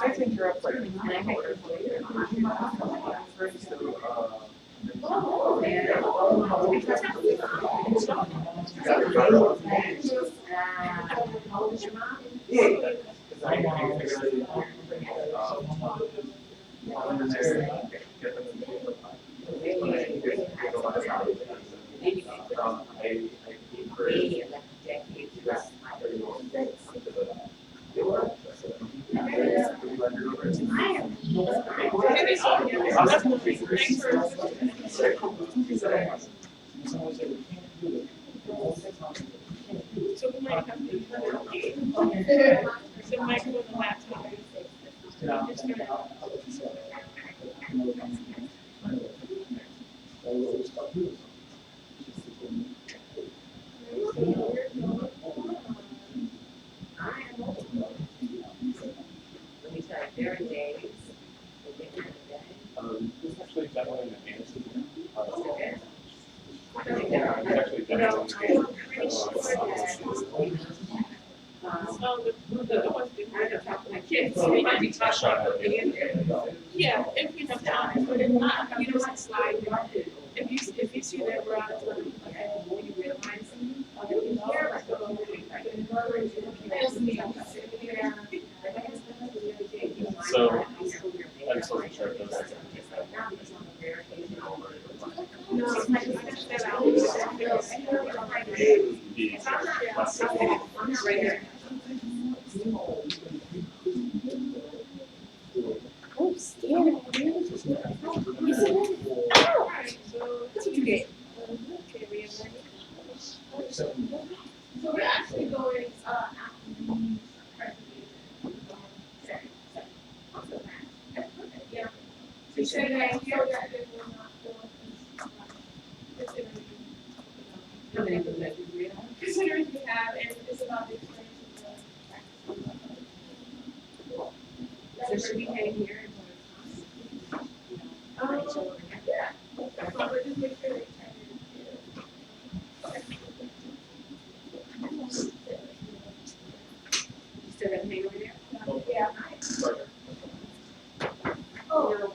I think you're up like. So we might have to so might go to the laptop. It's actually demoing the fantasy. It's actually demoing The doors didn't talk to the kids, so we might be talking. Yeah, if we have time, but if not, you know, like slide. If you see that we're out of time, when you realize, so I'm supposed to share those. no, Oh, scared. that's what you get. Okay, we have money. So we're actually going yeah. So you said that here that they will not go considering we have and it's about the experience of So should we head here? yeah. But just make sure they Still gonna hang over there? yeah. Oh.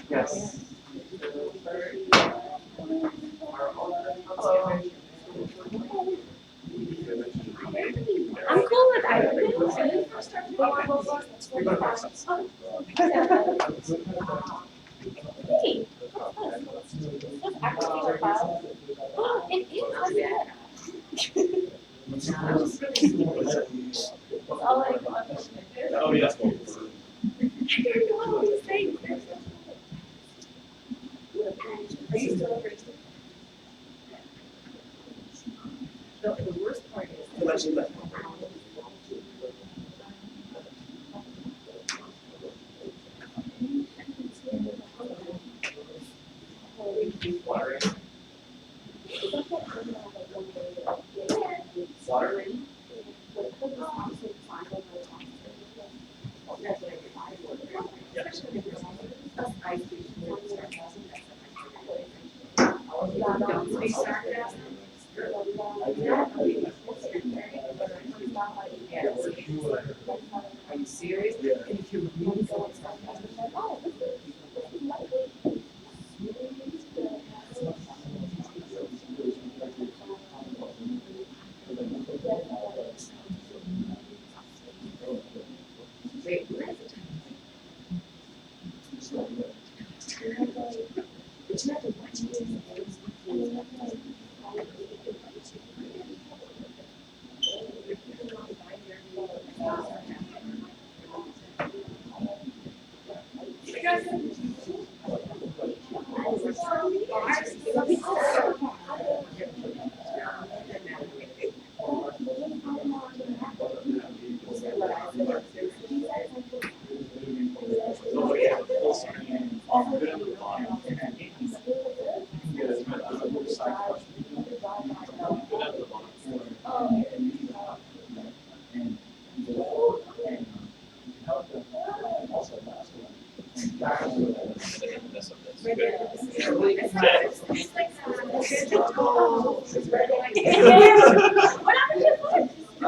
Yes. I'm cool with either. Hey. That's actually a file. Oh, it is. All I Oh, yes. I don't know all these things. Are you still interested? The worst part is. Are you serious? And if you're really going wait, where is it? But you have to watch it.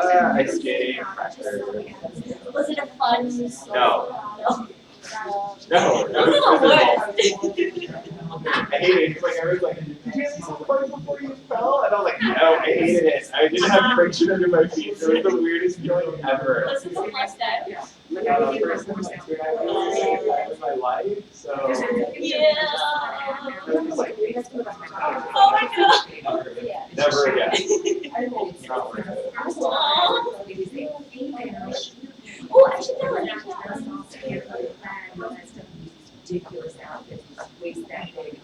I skated. Was it a fun? No. No. No. Those are the worst. I hated it. It's like I was like, did you have some fun before you fell? And I was like, no, I hated it. I didn't have friction under my feet. It was the weirdest feeling ever. Was it the first day? First time like 2.5 years of my life. So Yeah. it was like, Oh my god. never again. Not worth it. Oh, I should tell her. Ridiculous outfit, waist that big.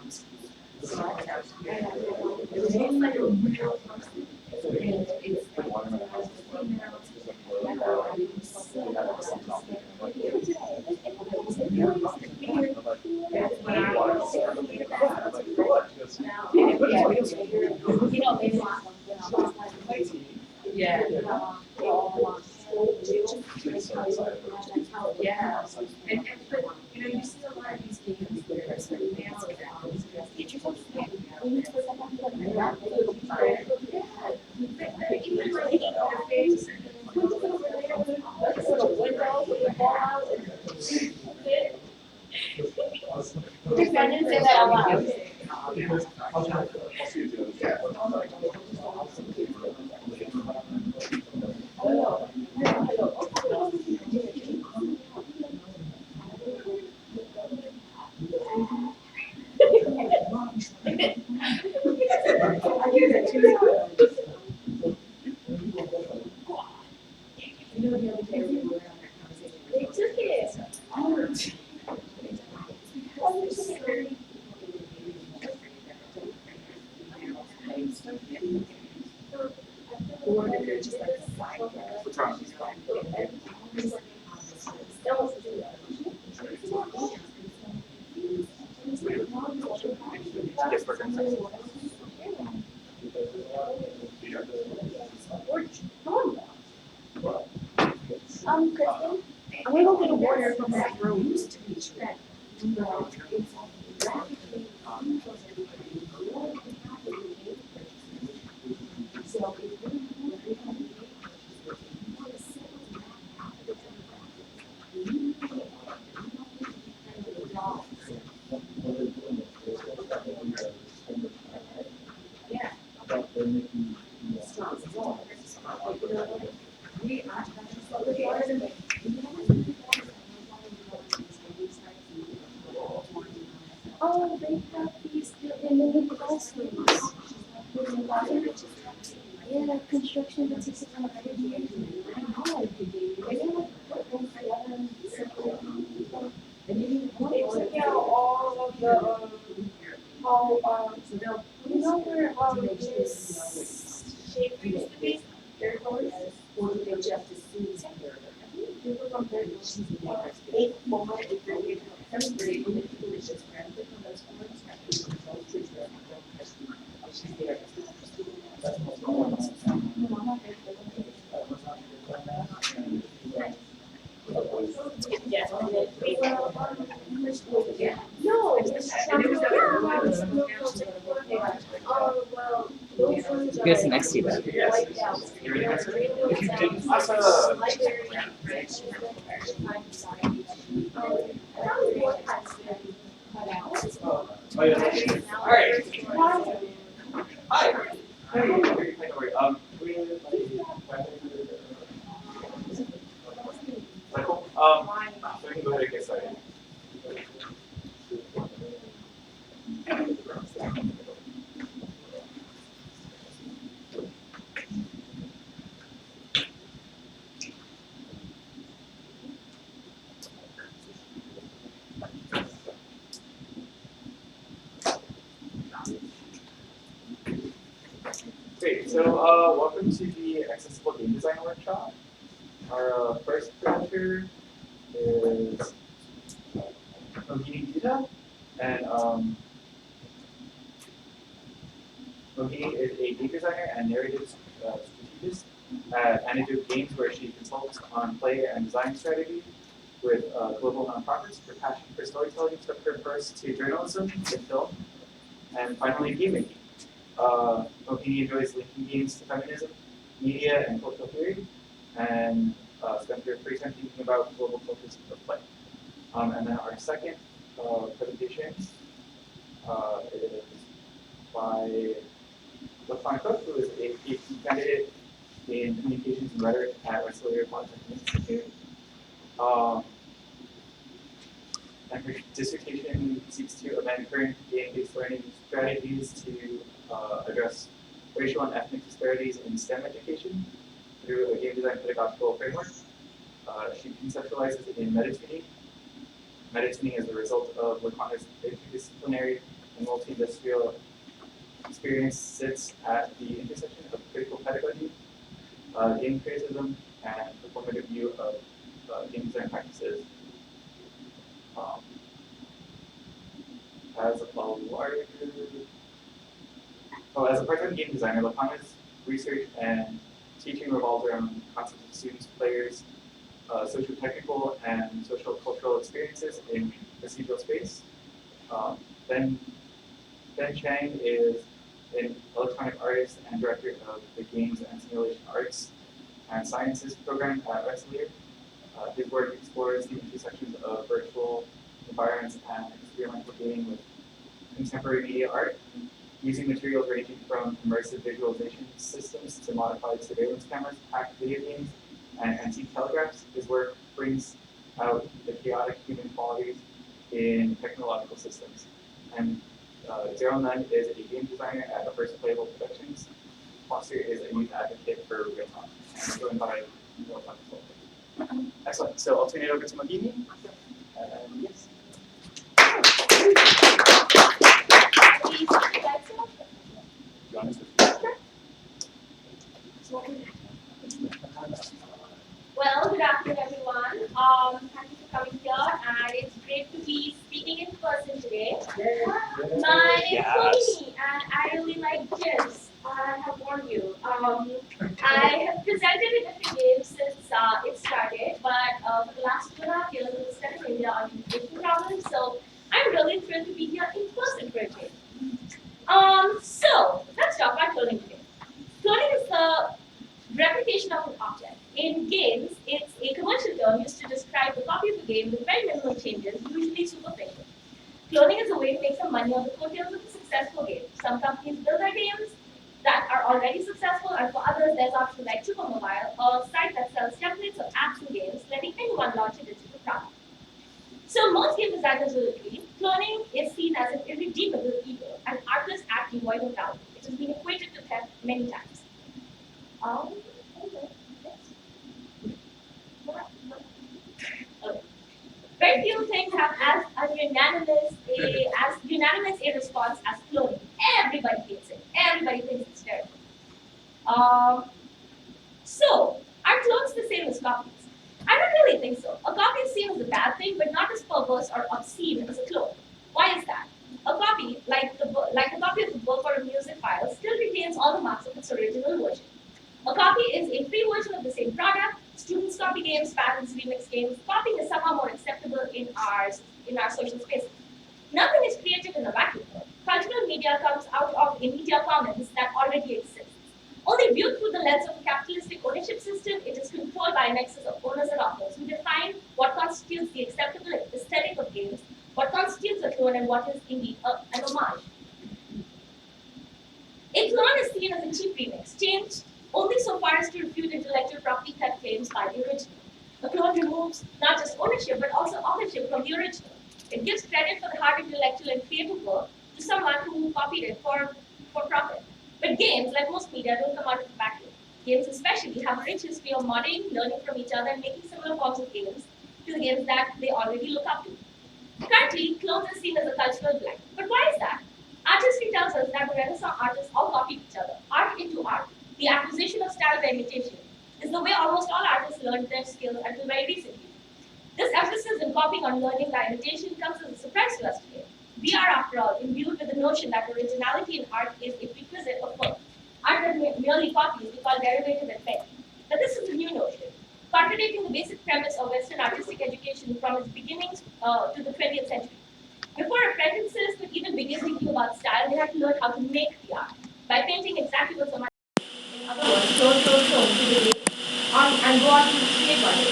Yeah. Yeah. And but you know, you see a lot of these games where it's like fancy that. Get your phone. I didn't say that out loud. They took it. Or they're just like a side. What's wrong? Yes, we're gonna Kristen, I'm gonna go get a water from that room. Used to be that. oh, they have these in the classrooms. Yeah, construction materials and energy. I know I could do. They have put them together and separate them. They took out all of the, so they'll, You know where this shape used to be? They're going, or do they just assume it's there? They were on their, 8, 4, 8, 3, 7, 3, and then people is just ran quick on those forms, she's there. Yes, and then we Yeah. no, it's Oh, well, those ones You guys sit next to you, Yes. wiped out. If you didn't, that's Oh, yeah. All right. Hi. Hey, don't worry. So we can go ahead and get started. Great, so welcome to the Accessible Game Design Workshop. Our first presenter is Mohini Dita, and Mohini is a game designer and narrative strategist at Antidote Games, where she consults on play and design strategy with global nonprofits. Her passion for storytelling took her first to journalism and film, And finally, game making. Mohini enjoys linking games to feminism, media, and cultural theory, and spends her free time thinking about global focus of play. And then our second presentation is by Laquana, who is a PhD candidate in communications and rhetoric at Rensselaer Polytechnic Institute. And her dissertation seeks to amend current game-based learning strategies to address racial and ethnic disparities in STEM education through a game design pedagogical framework. She conceptualizes in metatuning. Metatuning is the result of Laquana's interdisciplinary and multi-industrial experience sits at the intersection of critical pedagogy, game criticism, and performative view of game design practices. As a part-time game designer, Laquana's research and teaching revolves around concepts of students, players, socio-technical and social-cultural experiences in procedural space. Ben Chang is an electronic artist and director of the Games and Simulation Arts and Sciences program at Rensselaer. His work explores the intersections of virtual environments and experimental gaming with contemporary media art, using materials ranging from immersive visualization systems to modified surveillance cameras, hacked video games, and antique telegraphs. His work brings out the chaotic human qualities in technological systems. And Daryl Nunn is a game designer at First Playable Productions. Foster is a youth advocate for real time. And I'm joined by Neil Consulting. Excellent. So I'll turn it over to Mohini. Yes. Well, good afternoon, everyone. Thank you for coming here, and it's great to be speaking in person today. My name is Jamey, and I really like gyms. I have warned you. I have presented in different games since it started, but for the last 2.5 years, I've been studying India on immigration problems, so I'm really thrilled to be here in person for a change. So let's talk about cloning today. Cloning is the replication of an object. In games, it's a commercial term used to describe the copy of a game with very minimal changes, usually superficial. Cloning is a way to make some money on the coattails of a successful game. Some companies build their games that are already successful, and for others, there's options like Supermobile, a site that sells templates of apps and games, letting anyone launch a digital product. So most game designers will agree, cloning is seen as an irredeemable evil, an artless act devoid of value. It has been equated to theft many times. Very few things have as unanimous a response as cloning. Everybody hates it. Everybody thinks it's terrible. So, are clones the same as copies? I don't really think so. A copy is seen as a bad thing, but not as perverse or obscene as a clone. Why is that? A copy, like a copy of a book or a music file, still retains all the marks of its original version. A copy is a free version of the same product. Students copy games, parents remix games. Copying is somehow more acceptable in our social spaces. Nothing is created in a vacuum. Cultural media comes out of a media commons that already exists. Only viewed through the lens of a capitalistic ownership system, it is controlled by a nexus of owners and authors who define what constitutes the acceptable aesthetic of games, what constitutes a clone, and what is indeed an homage. A clone is seen as a cheap remix, changed only so far as to refute intellectual property theft claims by the original. A clone removes not just ownership but also authorship from the original. It gives credit for the hard intellectual and creative work to someone who copied it for profit. But games, like most media, don't come out of the vacuum. Games especially have a rich history of modeling, learning from each other, and making similar forms of games to the games that they already look up to. Currently, clones are seen as a cultural blind. But why is that? Art history tells us that the Renaissance artists all copied each other. Art into art. The acquisition of style by imitation is the way almost all artists learned their skills until very recently. This emphasis in copying on learning by imitation comes as a surprise to us today. We are, after all, imbued with the notion that originality in art is a prerequisite of work. Art that merely copies we call derivative and petty. But this is a new notion, contradicting the basic premise of Western artistic education from its beginnings to the 20th century. Before apprentices could even begin thinking about style, they had to learn how to make the art by painting exactly what someone, in other words, clone to the day and go on to create one day.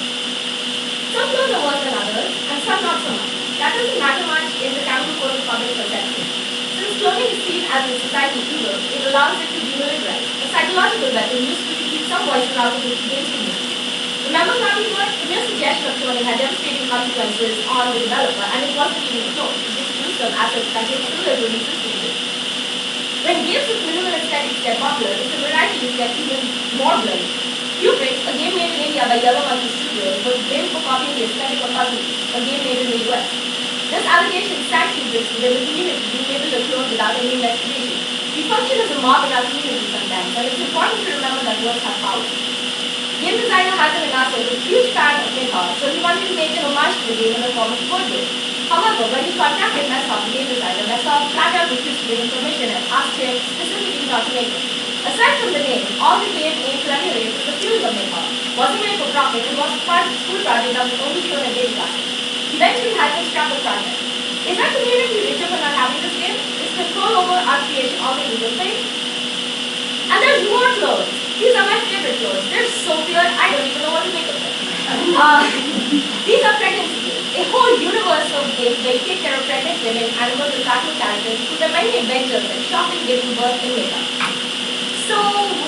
Some clothes are worse than others, and some not so much. That doesn't matter much in the Campbell Code of Public Perception. Since cloning is seen as a societal evil, it allows it to be militarized, a psychological weapon used to keep some voices out of the mainstream news. Remember Navi word? The mere suggestion of cloning had devastating consequences on the developer, and it wasn't even a clone. It just used some assets that were similar to an existing game. When games with minimal aesthetics get popular, the similarities get even more blurry. Cooke, a game made in India by Yellow Monkey Studios, was blamed for copying the aesthetic of Puzzle, a game made in the US. This allegation sacked Cooke within the community being able to clone without any investigation. We function as a mob in our community sometimes, and it's important to remember that words have power. Game designer Hasan Anasa was a huge fan of Metatuning, so he wanted to make an homage to the game in the form of a board game. However, when he contacted Metatuning, the game designer, Metatuning flat out refused to give him permission and asked him specifically not to make it. Aside from the name, all the game aimed to emulate was the feeling of Metatuning. Wasn't made for profit, it was part of the school project that was only shown at daily classes. Eventually, Hasan scrapped the project. Is our community richer for not having this game? Is control over our creation always a good thing? And there's more clothes. These are my favorite clothes. They're so weird, I don't even know what to make of them. These are pregnancy games. A whole universe of games where you take care of pregnant women, animals, and cartoon characters through their many adventures and shopping, giving birth, and makeup. So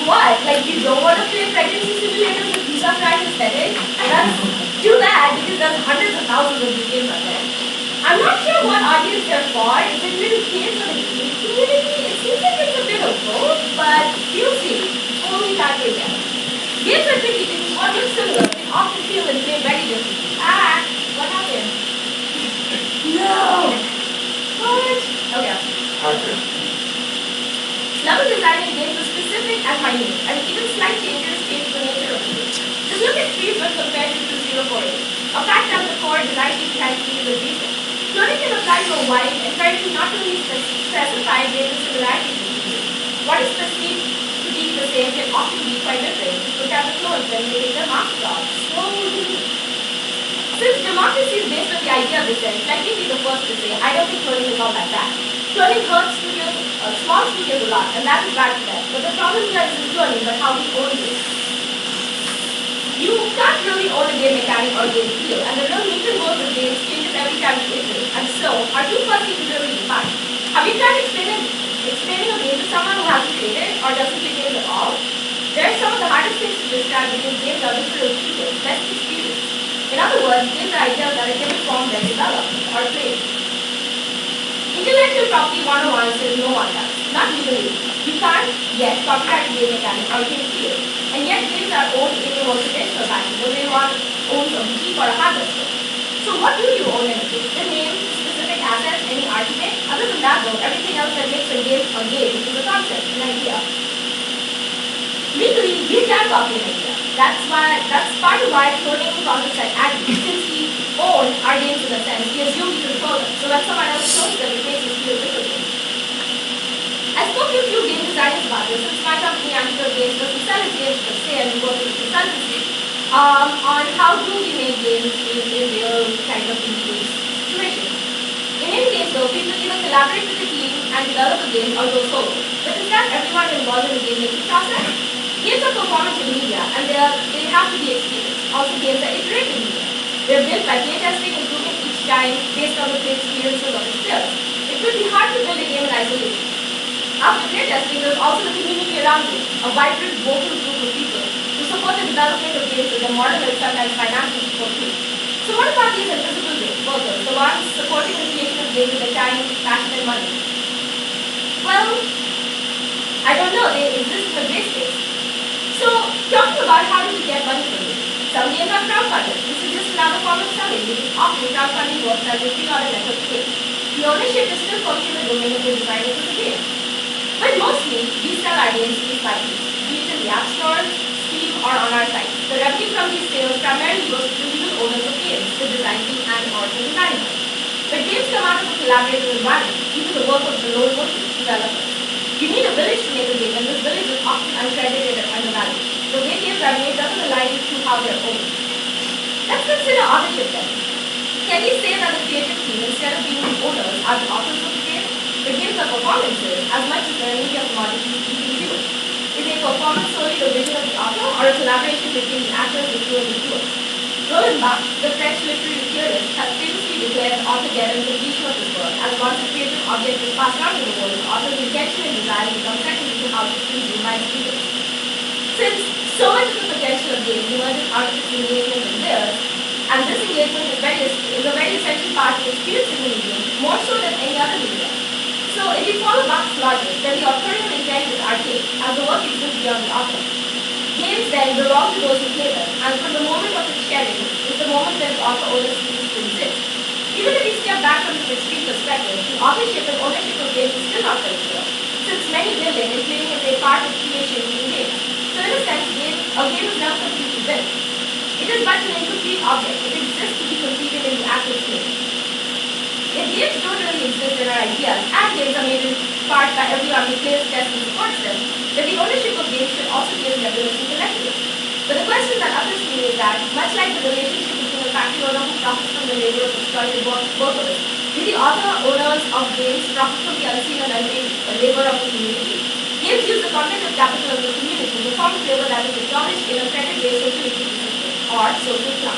what? Like you don't want to play pregnancy simulators with pizza fries aesthetic? That's too bad because there's hundreds of thousands of these games out there. I'm not sure what audience they're for. Is it little kids or the gaming community? It seems like it's a bit of both, but you'll see. Only that way there. Games are tricky because what looks similar can often feel and play very differently. Ah, what happened? No! What? Okay. Level design in games is specific and minute, and even slight changes change the nature of the game. Just look at trees when compared to 2048. A fact that the core design team behind trees is recent. Cloning can apply to a wide, encouraging not only specified data similarities between games. What is perceived to be the same can often be quite different. Look at the clones when they take their marks off. So, since democracy is based on the idea of dissent, let me be the first to say I don't think cloning is all that bad. Cloning hurts studios, small studios a lot, and that is bad for them. But the problem here isn't cloning, but how we own it. You can't really own a game mechanic or game feel, and the real meat and bones of games changes every time you iterate, and so are too fussy to really define. Have you tried explaining a game to someone who hasn't played it or doesn't play games at all? They're some of the hardest things to describe because games are literal features, best experience. In other words, games are ideas that are given form when developed or played. Intellectual property 101 says no one does, not legally. You can't yet copyright a game mechanic or game feel. And yet games are owned in a more traditional fashion, whether you want owns a boutique or a hardware store. So what do you own in a game? The name, specific assets, any artifact? Other than that though, everything else that makes a game is a concept, an idea. Legally, you can copy an idea. That's part of why cloning causes that act. Since we own our games in a sense, we assume we control them. So when someone else clones them, it makes us feel differently. I spoke to a few game designers about this since my company, Antidote Games, doesn't sell its games per se and we work with consultancy on how do we make games in real kind of in-case situations. In any case though, people either collaborate with the team and develop a game or go solo. But is that everyone involved in the game making process? Games are performative media and they have to be experienced. Also games are iterative media. They're built by play testing, improving each time based on the play experiences of the players. It could be hard to build a game in isolation. After play testing, there's also the community around you, a vibrant, vocal group of people to support the development of games with their moral and sometimes financial support too. So what about these invisible workers, the ones supporting the creation of games with their time, passion, and money? Well, I don't know, they exist in a gray space. So, talking about how do we get money from this? Some games are crowdfunded. This is just another form of selling because often crowdfunding works as a pre-order method of game. The ownership is still fully in the domain of the designers of the game. But mostly, we sell our games piece by piece, be it in the App Store, Steam, or on our site. The revenue from these sales primarily goes to the real owners of games, the design team and or the designers. But games come out of a collaborative environment, even the work of the lone workers, developers. You need a village to make a game, and this village is often uncredited and undervalued. The way games are made doesn't align to how they're owned. Let's consider ownership then. Can we say that the creative team, instead of being the owners, are the authors of the game? The games are performances as much as they're a media commodity being viewed. Is a performance solely the vision of the author, or a collaboration between the actors, the crew, and the viewers? Roland Barthes, the French literary theorist, has famously declared the author dead on completion of his work, as once a creative object is passed on in the world, the author's intention and desire become secondary to how it is consumed by the reader. Since so much of the potential of games emerges out of its engagement with players, and this engagement is a very essential part of experiencing the medium, more so than any other medium. So if we follow Barthes' logic, then the authorial intent is archaic, as the work exists beyond the author. Games then belong to those who play them, and from the moment of its sharing is the moment when the author owner ceases to exist. Even if we step back from this extreme perspective, the authorship and ownership of games is still not very clear, since many building and playing is a part of creation in games. So in a sense, a game is never completely built. It is but an incomplete object. It exists to be completed in the active state. If games don't really exist in our ideas, and games are made in part by everyone who plays, tests, and supports them, then the ownership of games should also be in regulation collectively. But the question that occurs to me is that, much like the relationship between a factory owner who profits from the labor of exploited workers, do the owners of games profit from the unseen and unpaid labor of the community? Games use the cognitive capital of the community to form a flavor that is acknowledged in a credit-based social equity system, or social club.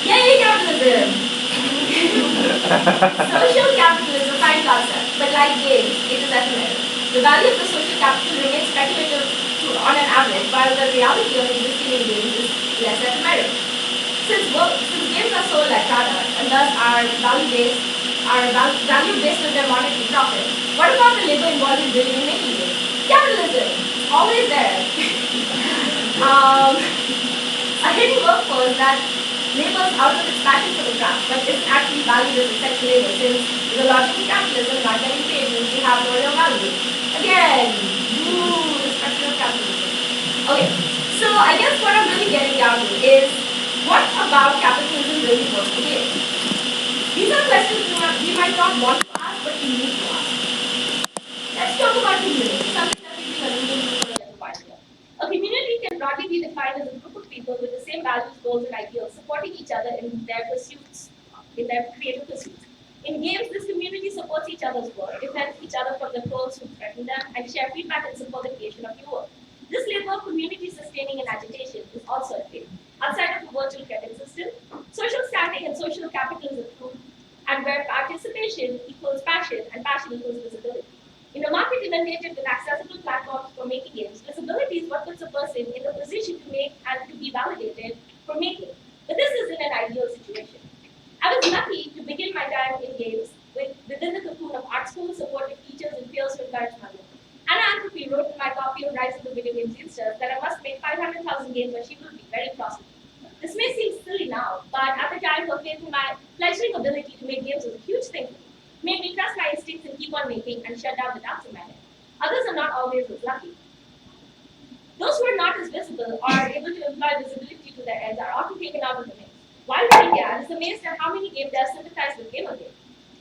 Yay, capitalism! Social capital is a fine concept, but like games, it is ephemeral. The value of the social capital remains speculative on an average, while the reality of existing in games is less ephemeral. Since games are sold like products, and thus are value-based on their monetary profit, what about the labor involved in building and making games? Capitalism! Always there. A hidden workforce that labors out of its passion for the craft, but isn't actually valued as essential labor, since the logic of capitalism, not getting paid means you have no real value. Again, the structure of capitalism. Okay, so I guess what I'm really getting down to is, what about capitalism really works for games? These are questions we might not want to ask, but we need to ask. Let's talk about community, something that we've been alluding to for a little while here. A community can broadly be defined as a group of people with the same values, goals, and ideals, supporting each other in their pursuits, in their creative pursuits. In games, this community supports each other's work, defends each other from the trolls who threaten them, and share feedback and support the creation of new work. This labor of community sustaining and agitation is also a thing. Outside of the virtual credit system, social standing and social capital is accrued, and where participation equals passion and passion equals visibility. In a market inundated with accessible platforms for making games, visibility is what puts a person in a position to make and to be validated for making. But this isn't an ideal situation. I was lucky to begin my time in games within the cocoon of art school, supportive teachers, and peers who encouraged my work. Anna Anthropy wrote in my copy of Rise of the Video Game Zinsters that I must make 500,000 games or she will be very cross with me. This may seem silly now, but at the time, her faith in my fledgling ability to make games was a huge thing for me. Made me trust my instincts and keep on making and shut down the doubts in my head. Others are not always as lucky. Those who are not as visible or are able to employ visibility to their ends are often taken out of the mix. While reading it, I was amazed at how many game devs sympathize with Gamergate.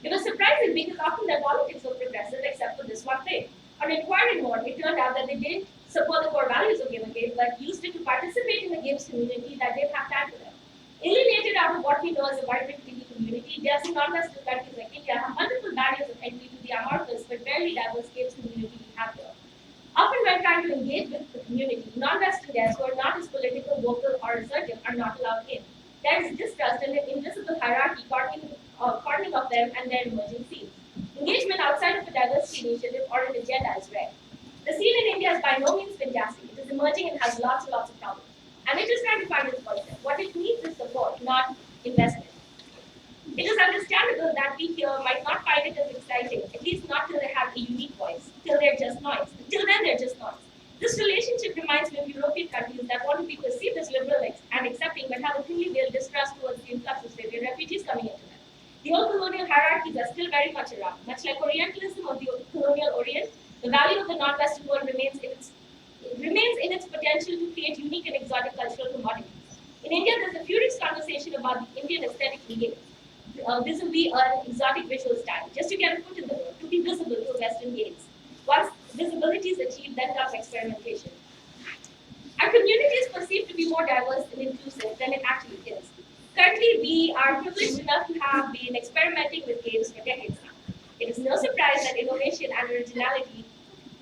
It was surprising because often their politics were progressive except for this one thing. On inquiring more, it turned out that they didn't support the core values of Gamergate, but used it to participate in the games community that didn't have time for them. Alienated out of what we know as a vibrant indie community, devs in non-Western countries like India have multiple barriers of entry to the amorphous but very diverse games community we have here. Often when trying to engage with the community, non-Western devs who are not as political, vocal, or assertive are not allowed in. There is distrust and an invisible hierarchy cornering of them and their emerging scenes. Engagement outside of a diversity initiative or an agenda is rare. The scene in India is by no means fantastic. It is emerging and has lots and lots of problems. And it is trying to find its voice there. What it needs is support, not investment. It is understandable that we here might not find it as exciting, at least not till they have a unique voice, till they're just noise. Till then, they're just noise. This relationship reminds me of European countries that want to be perceived as liberal and accepting, but have a thinly veiled distrust towards the influx of Syrian refugees coming into them. The old colonial hierarchies are still very much around. Much like Orientalism of the colonial Orient, the value of the non-Western world remains in its potential to create unique and exotic cultural commodities. In India, there's a furious conversation about the Indian aesthetic in games, vis-a-vis an exotic visual style, just to get a foot in the door, to be visible to Western games. Once visibility is achieved, then comes experimentation. Our community is perceived to be more diverse and inclusive than it actually is. Currently, we are privileged enough to have been experimenting with games for decades now. It is no surprise that innovation and originality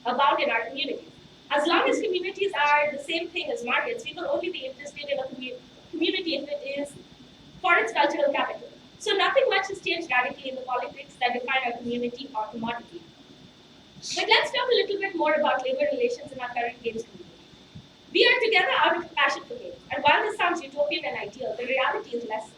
abound in our communities. As long as communities are the same thing as markets, we will only be interested in a community if it is for its cultural capital. So nothing much has changed radically in the politics that define our community or commodity. But let's talk a little bit more about labor relations in our current games community. We are together out of passion for games, and while this sounds utopian and ideal, the reality is less so.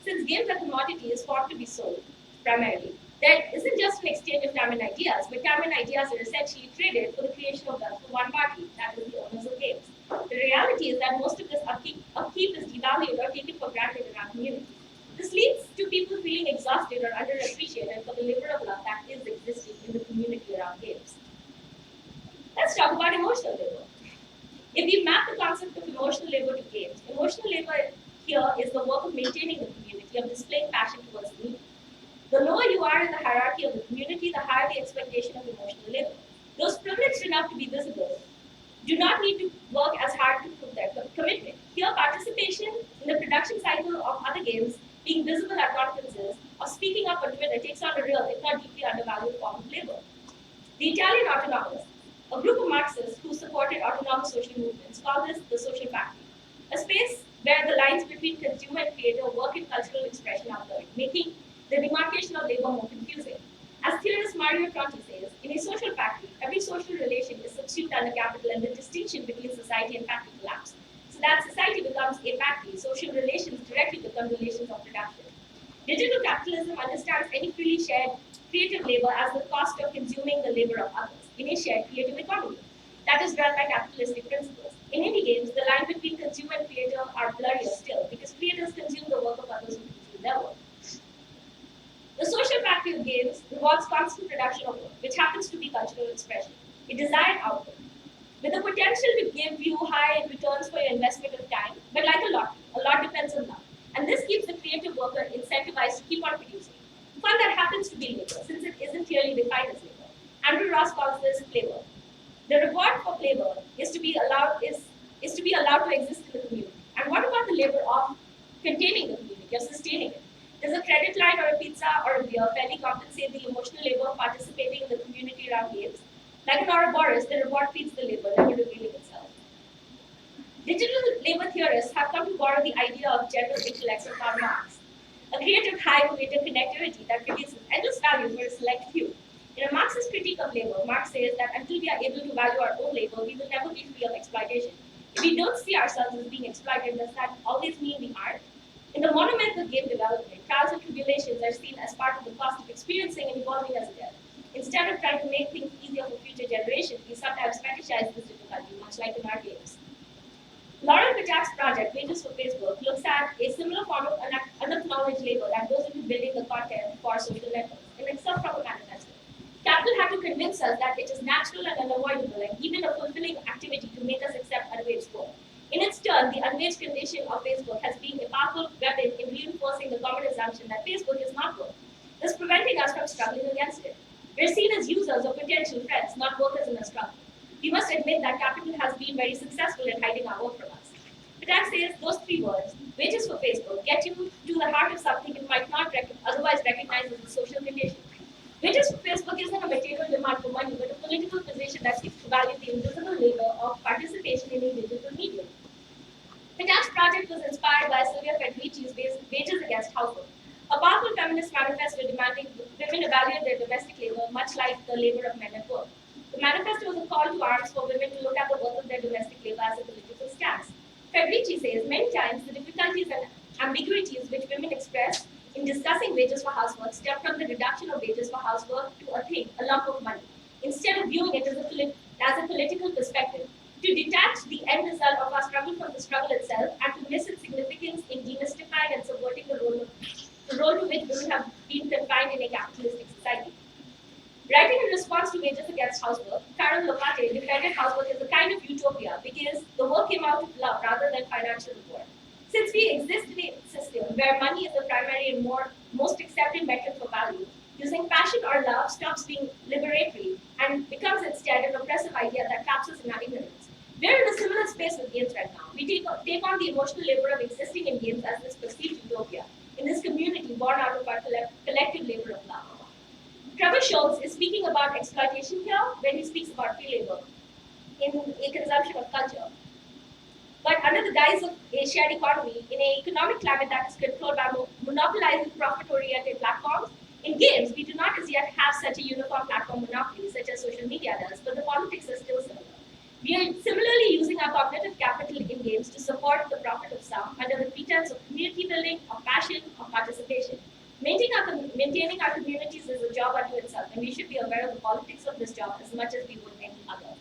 Since games are commodity is formed to be sold, primarily, there isn't just an exchange of time and ideas, but time and ideas are essentially traded for the creation of wealth for one party, that is the owners of games. The reality is that most of this upkeep is devalued or taken for granted in our community. This leads to people feeling exhausted or underappreciated for the labor of love that is existing in the community around games. Let's talk about emotional labor. If we map the concept of emotional labor to games, emotional labor here is the work of maintaining the community, of displaying passion towards the need. The lower you are in the hierarchy of the community, the higher the expectation of emotional labor. Those privileged enough to be visible do not need to work as hard to prove their commitment. Here, participation in the production cycle of other games, being visible at conferences, or speaking up on Twitter takes on a real, if not deeply undervalued, form of labor. The Italian autonomists, a group of Marxists who supported autonomous social movements, call this the social factory, a space where the lines between consumer and creator work in cultural expression are blurred, making the demarcation of labor more confusing. As theorist Mario Tronti says, in a social factory, every social relation is subsumed under capital and the distinction between society and factory collapse. So that society becomes a factory, social relations directly become relations of production. Digital capitalism understands any freely shared creative labor as the cost of consuming the labor of others in a shared creative economy that is run by capitalistic principles. In indie games, the line between consumer and creator are blurrier still because creators consume the work of others who consume their work. The social factory of games involves constant production of work, which happens to be cultural expression, a desired output, with the potential to give you high returns for your investment of time, but like a lot depends on luck. And this keeps the creative worker incentivized to keep on producing. Fun that happens to be labor, since it isn't clearly defined as labor. Andrew Ross calls this flavor. The reward for flavor is to be allowed to exist in the community. And what about the labor of containing the community, of sustaining it? Does a credit line or a pizza or a beer fairly compensate the emotional labor of participating in the community around games? Like an Ouroboros, the reward feeds the labor, never revealing itself. Digital labor theorists have come to borrow the idea of general intellects from Karl Marx, a creative high of connectivity that produces endless value for a select few. In a Marxist critique of labor, Marx says that until we are able to value our own labor, we will never be free of exploitation. If we don't see ourselves as being exploited, does that always mean we aren't? In the monument of game development, trials and tribulations are seen as part of the cost of experiencing and evolving as a dev. Instead of trying to make things easier for future generations, we sometimes fetishize this difficulty, much like in our games. Lauren Patak's project, Wages for Facebook, looks at a similar form of unacknowledged labor that goes into building the content for social networks, and itself from a manifesto. Capital had to convince us that it is natural and unavoidable and even a fulfilling activity to make us accept unwaged work. In its turn, the unwaged condition of Facebook has been a powerful weapon in reinforcing the common assumption that Facebook is not work, thus preventing us from struggling against it. We're seen as users or potential friends, not workers in a struggle. We must admit that capital has been very successful in hiding our work from us. Patak says those three words, wages for Facebook, get you to the heart of something you might not otherwise recognize as a social condition. Wages for Facebook isn't a material demand for money, but a political position that seeks to value the invisible labor of participation in a digital medium. Patak's project was inspired by Sylvia Federici's Wages Against Housework, a powerful feminist manifesto demanding women evaluate their domestic labor much like the labor of men at work. The manifesto was a call to arms for women to look at the worth of their domestic labor as a political stance. Federici says many times the difficulties and ambiguities which women express in discussing wages for housework stem from the reduction of wages for housework to a thing, a lump of money, instead of viewing it as a political perspective. To detach the end result of our struggle from the struggle itself and to miss its significance in demystifying and subverting the role to which women have been confined in a capitalistic society. Writing in response to Wages Against Housework, Carol Lopate defended housework as a kind of utopia because the work came out of love rather than financial reward. Since we exist in a system where money is the primary and most accepted metric for value, using passion or love stops being liberatory and becomes instead an oppressive idea that traps us in our ignorance. We're in a similar space with games right now. We take on the emotional labor of existing in games as this perceived utopia. In this community born out of our collective labor of love. Trevor Schultz is speaking about exploitation here when he speaks about free labor in a consumption of culture. But under the guise of a shared economy, in an economic climate that is controlled by monopolizing profit-oriented platforms, in games we do not as yet have such a uniform platform monopoly such as social media does, but the politics are still similar. We are similarly using our cognitive capital in games to support the profit of some under the pretense of community building, of passion, of participation. Maintaining our communities is a job unto itself, and we should be aware of the politics of this job as much as we would any other.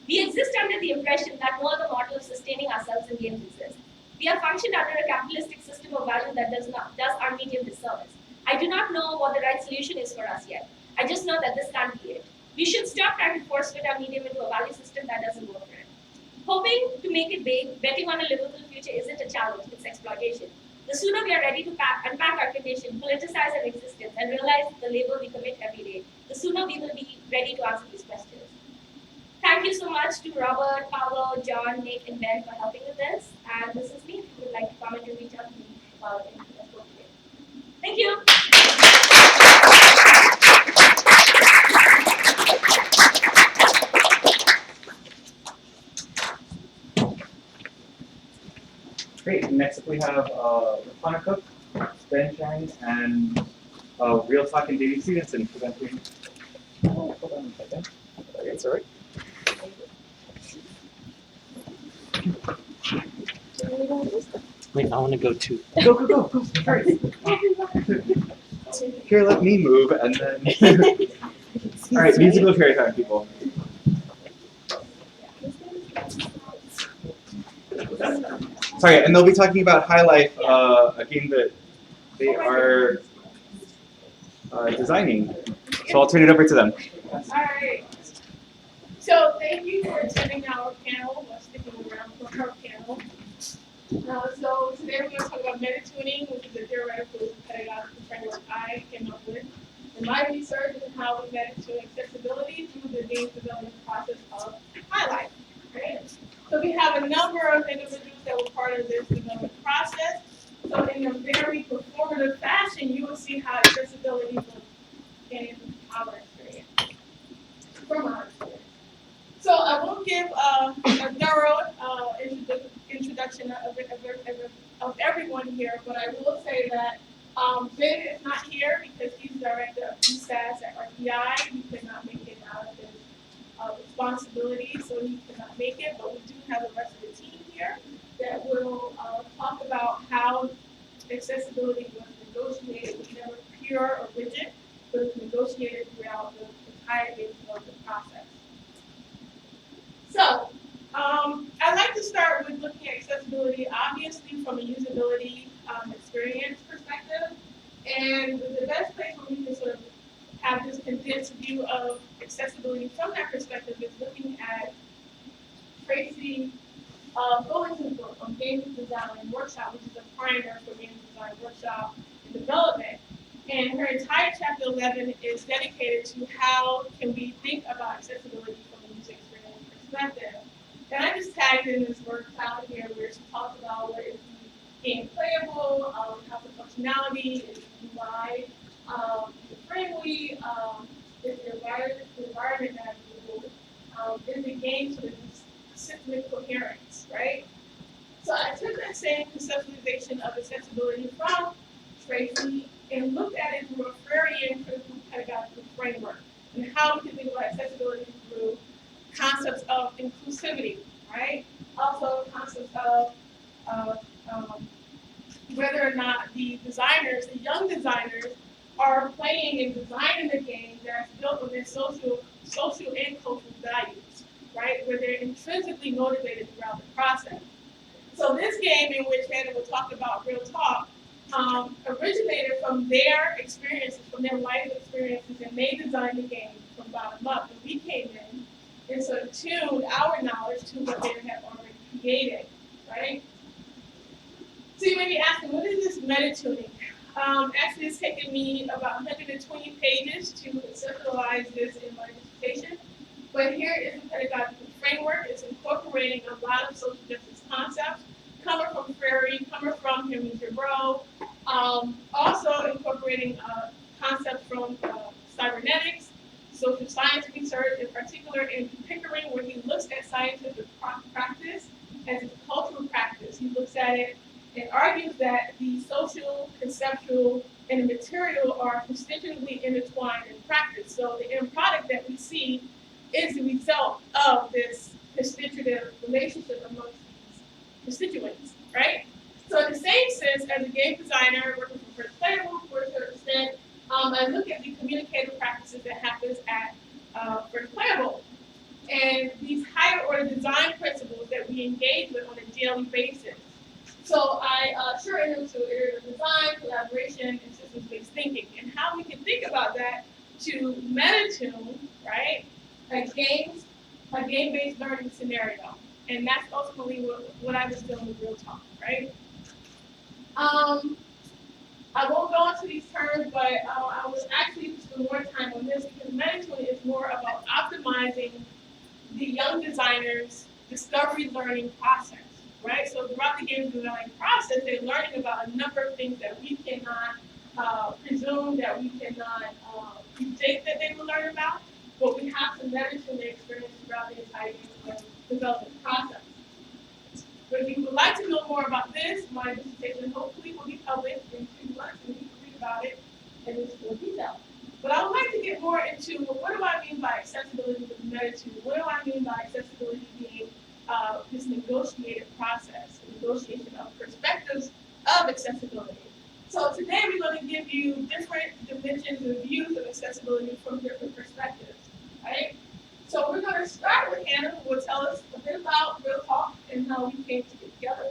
We exist under the impression that no other model of sustaining ourselves in games exists. We are functioned under a capitalistic system of value that does our medium disservice. I do not know what the right solution is for us yet. I just know that this can't be it. We should stop trying to force fit our medium into a value system that doesn't work for it. Hoping to make it big, betting on a livable future isn't a challenge, it's exploitation. The sooner we are ready to unpack our condition, politicize our existence, and realize the labor we commit every day, the sooner we will be ready to answer these questions. Thank you so much to Robert, Paolo, John, Nick, and Ben for helping with this. And this is me. If you would like to comment or reach out to me about anything that's going today. Thank you. Great. Next up we have Laquana, Cooke, Ben Chang, and Real Talk and Jamey Stevenson presenting. Oh, hold on a second. Okay, sorry. Wait, I want to go too. Go. Sorry. Here, let me move, and then. All right, musical cherry time, people. Sorry, and they'll be talking about High Life, a game that they are designing. So I'll turn it over to them. All right. So thank you for attending our panel, or sticking around for our panel. So today we're going to talk about metatuning, which is a theoretical pedagogical framework I came up with. And my research is how we metatune accessibility through the games development process of High Life. Right? So we have a number of individuals that were part of this development process. So in a very performative fashion, you will see how accessibility looks in our experience, from our experience. So I won't give a thorough introduction of everyone here, but I will say that Ben is not here because he's director of ESAS at RTI. He could not make it out of his responsibility, so he could not make it, but we do have the rest of the team here that will talk about how accessibility was negotiated. It was never pure or rigid, but it was negotiated throughout the entire game development process. So, I'd like to start with looking at accessibility, obviously from a usability experience perspective. And the best place where we can sort of have this condensed view of accessibility from that perspective is looking at Tracy Fullerton's book on Game Design Workshop, which is a primer for Game Design Workshop and Development. And her entire chapter 11 is dedicated to how can we think about accessibility from a user experience perspective. And I just tagged in this word cloud here where she talks about what is the game playable, how's the functionality, is the UI friendly, is the environment navigable, is the game sort of systemic coherence, right? So I took that same conceptualization of accessibility from Tracy and looked at it through a Freudian critical pedagogical framework and how we can think about accessibility through concepts of inclusivity, right? Also concepts of whether or not the designers, the young designers, are playing and designing a game that's built within social and cultural values, right? Where they're intrinsically motivated throughout the process. So this game, in which Hannah will talk about Real Talk, originated from their experiences, from their life experiences, and they designed the game from bottom up. And we came in and sort of tuned our knowledge to what they had already created, right? So you may be asking, what is this metatuning? Actually, it's taken me about 120 pages to conceptualize this in my dissertation. But here is the pedagogical framework. It's incorporating a lot of social justice concepts, coming from Prairie, coming from Henry Bro, also incorporating concepts from cybernetics, social science research, in particular in Pickering, where he looks at scientific practice as a cultural practice. He looks at it and argues that the social, conceptual, and the material are constitutively intertwined in practice. So the end product that we see is the result of this constitutive relationship amongst these constituents, right? So in the same sense, as a game designer working for First Playable for a certain extent, I look at the communicative practices that happens at First Playable. And these higher order design principles that we engage with on a daily basis. So I shorten them to iterative design, collaboration, and systems-based thinking, and how we can think about that to Metatune, right? A game-based learning scenario, and that's ultimately what I was doing with Real Talk, right? I won't go into these terms, but I was actually spend more time on this because Metatuning is more about optimizing the young designer's discovery learning process, right? So throughout the game design process, they're learning about a number of things that we cannot presume, that we cannot predict that they will learn about, but we have to manage their experience throughout the entire game development process. But if you would like to know more about this, my dissertation hopefully will be published in 2 months, and you can read about it in its full detail. But I would like to get more into what do I mean by accessibility with Metatuning? What do I mean by accessibility being this negotiated process, negotiation of perspectives of accessibility? So today we're going to give you different dimensions and views of accessibility from different perspectives, right? So we're going to start with Hannah, who will tell us a bit about Real Talk and how we came to get together.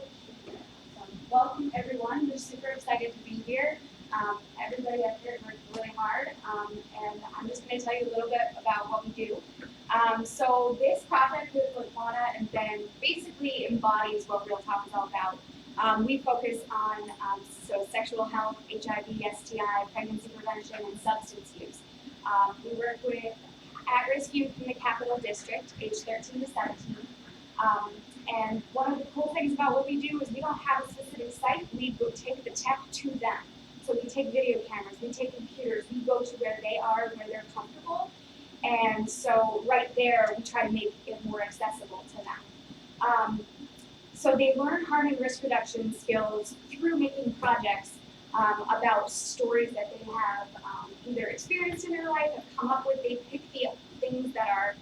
Welcome everyone. We're super excited to be here. Everybody up here worked really hard, and I'm just going to tell you a little bit about what we do. So this project with Laquana and then basically embodies what Real Talk is all about. We focus on sexual health, HIV, STI, pregnancy prevention, and substance use. We work with at-risk youth in the Capital District, age 13 to 17. And one of the cool things about what we do is we don't have a specific site. We go take the tech to them. So we take video cameras, we take computers, we go to where they are, where they're comfortable. And so right there, we try to make it more accessible to them. So they learn harm and risk reduction skills through making projects about stories that they have either experienced in their life, have come up with. They pick the things that are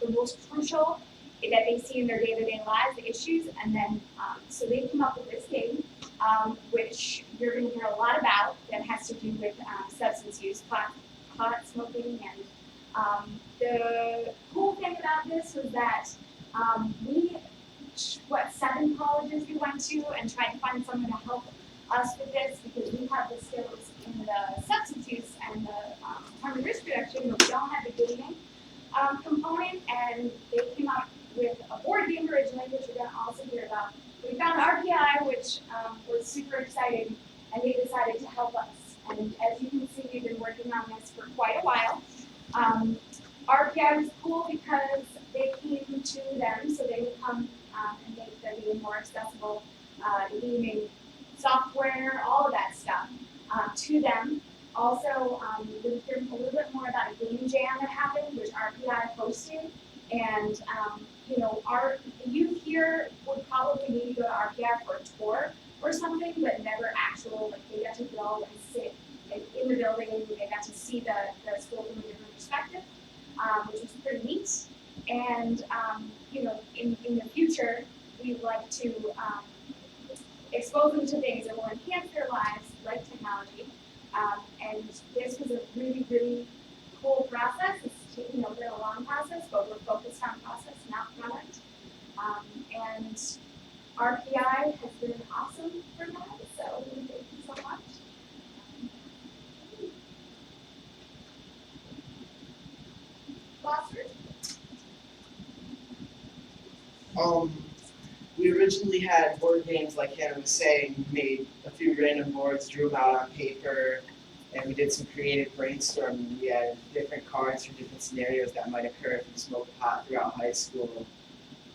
the most crucial that they see in their day-to-day lives, the issues, and then so they come up with this game, which you're going to hear a lot about, that has to do with substance use, pot smoking, and the cool thing about this was that we, 7 colleges we went to and tried to find someone to help us with this because we have the skills in the substance use and the harm and risk reduction, but we don't have the gaming component, and they came up with a board game originally, which you're going to also hear about. We found RPI, which was super exciting, and they decided to help us. And as you can see, we've been working on this for quite a while. RPI was cool because they came to them, so they would come and make the game more accessible, the gaming software, all of that stuff to them. Also, we'll hear a little bit more about a game jam that happened, which RPI hosted. And the youth here would probably need to go to RPI for a tour or something, but never actual, they got to go and sit in the building, and they got to see the school from a different perspective, which was pretty neat. And, in the future, we'd like to expose them to things that will enhance their lives, like technology. And this was a really, really cool process. It's taken a real long process, but we're focused on process, not product. And RPI has been awesome for that, so thank you so much. Last We originally had board games, like Hannah was saying. We made a few random boards, drew them out on paper, and we did some creative brainstorming. We had different cards for different scenarios that might occur if you smoke pot throughout high school.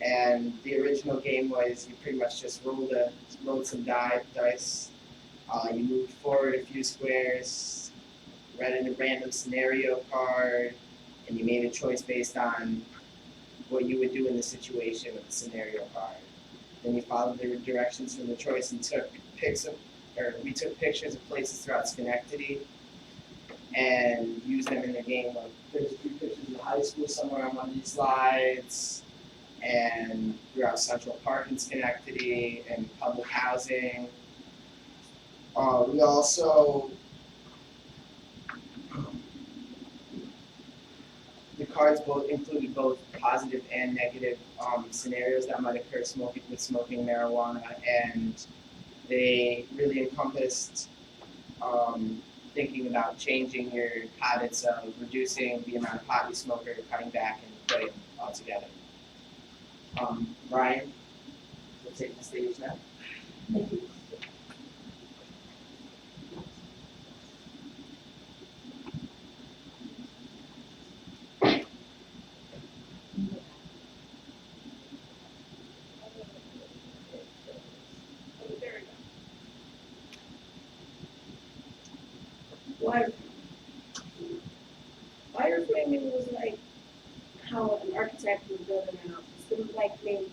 And the original game was you pretty much just rolled some dice. You moved forward a few squares, read in a random scenario card, and you made a choice based on what you would do in the situation with the scenario card. Then you followed the directions from the choice and we took pictures of places throughout Schenectady and used them in the game. Like there's a few pictures of high school somewhere on one of these slides, and throughout Central Park in Schenectady and public housing. We also the cards included both positive and negative scenarios that might occur with smoking marijuana, and they really encompassed thinking about changing your habits of reducing the amount of pot you smoke or cutting back and quitting altogether. Brian, we'll take the stage now. Thank you. Wireframing was like how an architect would build an house. It was like being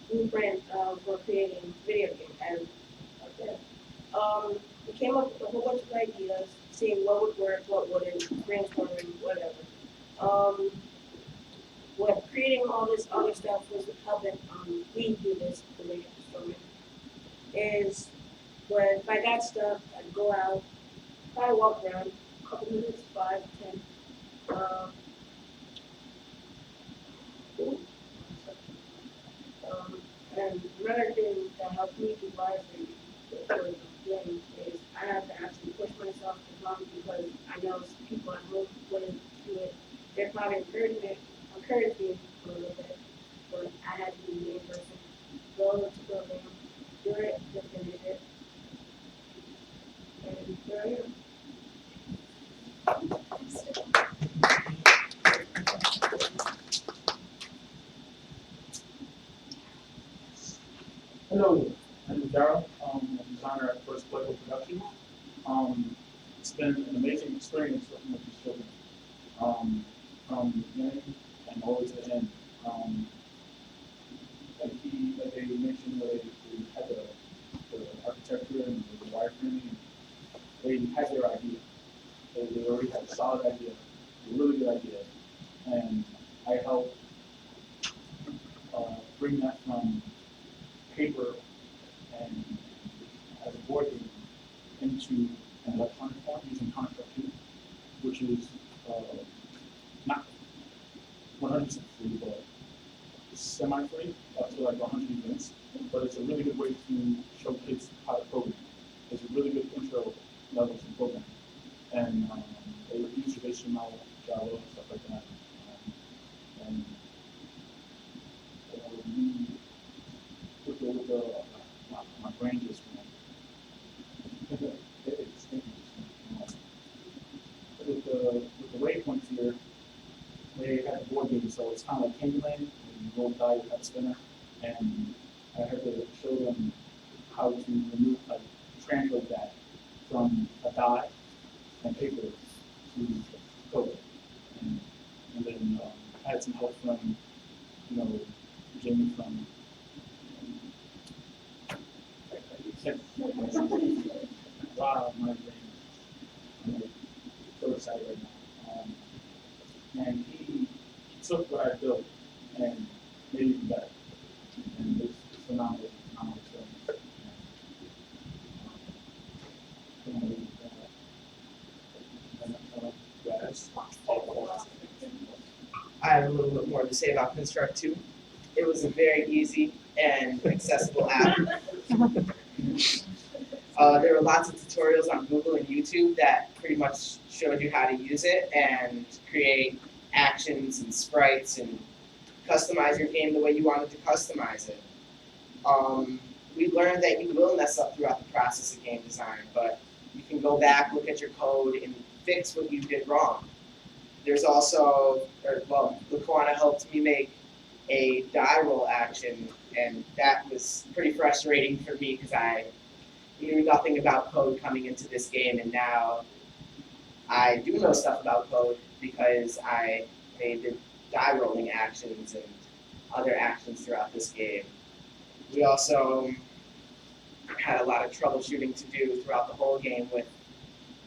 blueprint for creating video games. And we came up with a whole bunch of ideas, seeing what would work, what wouldn't, brainstorming, whatever. What creating all this other stuff was helping we do this, the brainstorming, is when if I got stuff, I'd go out, probably walk around, a couple minutes, 5, 10. And another thing that helped me do wireframing for the game is I have to actually push myself to come because I know some people at home wouldn't do it. They're probably encouraging me a little bit, but I had to be the main person. Go to the program, do it, to finish it. And there I am. Hello, I'm Daryl. I'm a designer at First Political Productions. It's been an amazing experience working with these children, from the beginning and all the way to the end. Like they mentioned, they had the architecture and the wireframing, they had their idea. They already had a solid idea, a really good idea, and I helped bring that from paper and as a board game into an electronic form using Construct 2, which is not 100% free, but semi-free, up to like 100 events. But it's a really good way to show kids how to program. It's a really good intro level to program. And they use HTML, Java, and stuff like that. And with the my brain just went. It's interesting. With the waypoints here, they had the board game, so it's kind of like Candyland. You roll the die, you have a spinner, and I had to show them how to remove, like, translate that from a die and paper to code. And then I had some help from, Jamey from. Wow, my brain. I'm like so excited right now. And he took what I built and made it even better. And it's phenomenal experience. I have a little bit more to say about Construct 2. It was a very easy and accessible app. There were lots of tutorials on Google and YouTube that pretty much showed you how to use it and create actions and sprites and customize your game the way you wanted to customize it. We learned that you will mess up throughout the process of game design, but you can go back, look at your code, and fix what you did wrong. There's also, Laquana helped me make a die roll action, and that was pretty frustrating for me because I knew nothing about code coming into this game, and now I do know stuff about code because I made the die rolling actions and other actions throughout this game. We also had a lot of troubleshooting to do throughout the whole game with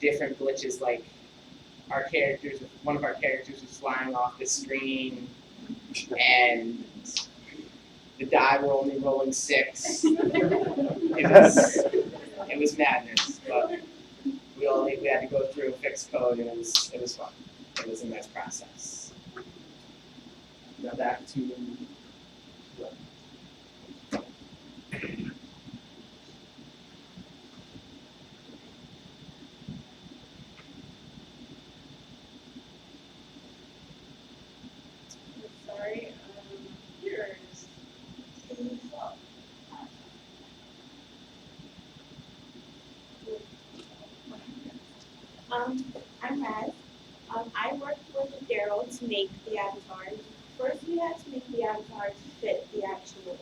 different glitches, like one of our characters was flying off the screen, and the die were only rolling 6. It was madness, but we had to go through fix code, and it was fun. It was a nice process. Now back to Sorry, yours. I'm Raz. I worked with Daryl to make the avatars. First, we had to make the avatars fit the actual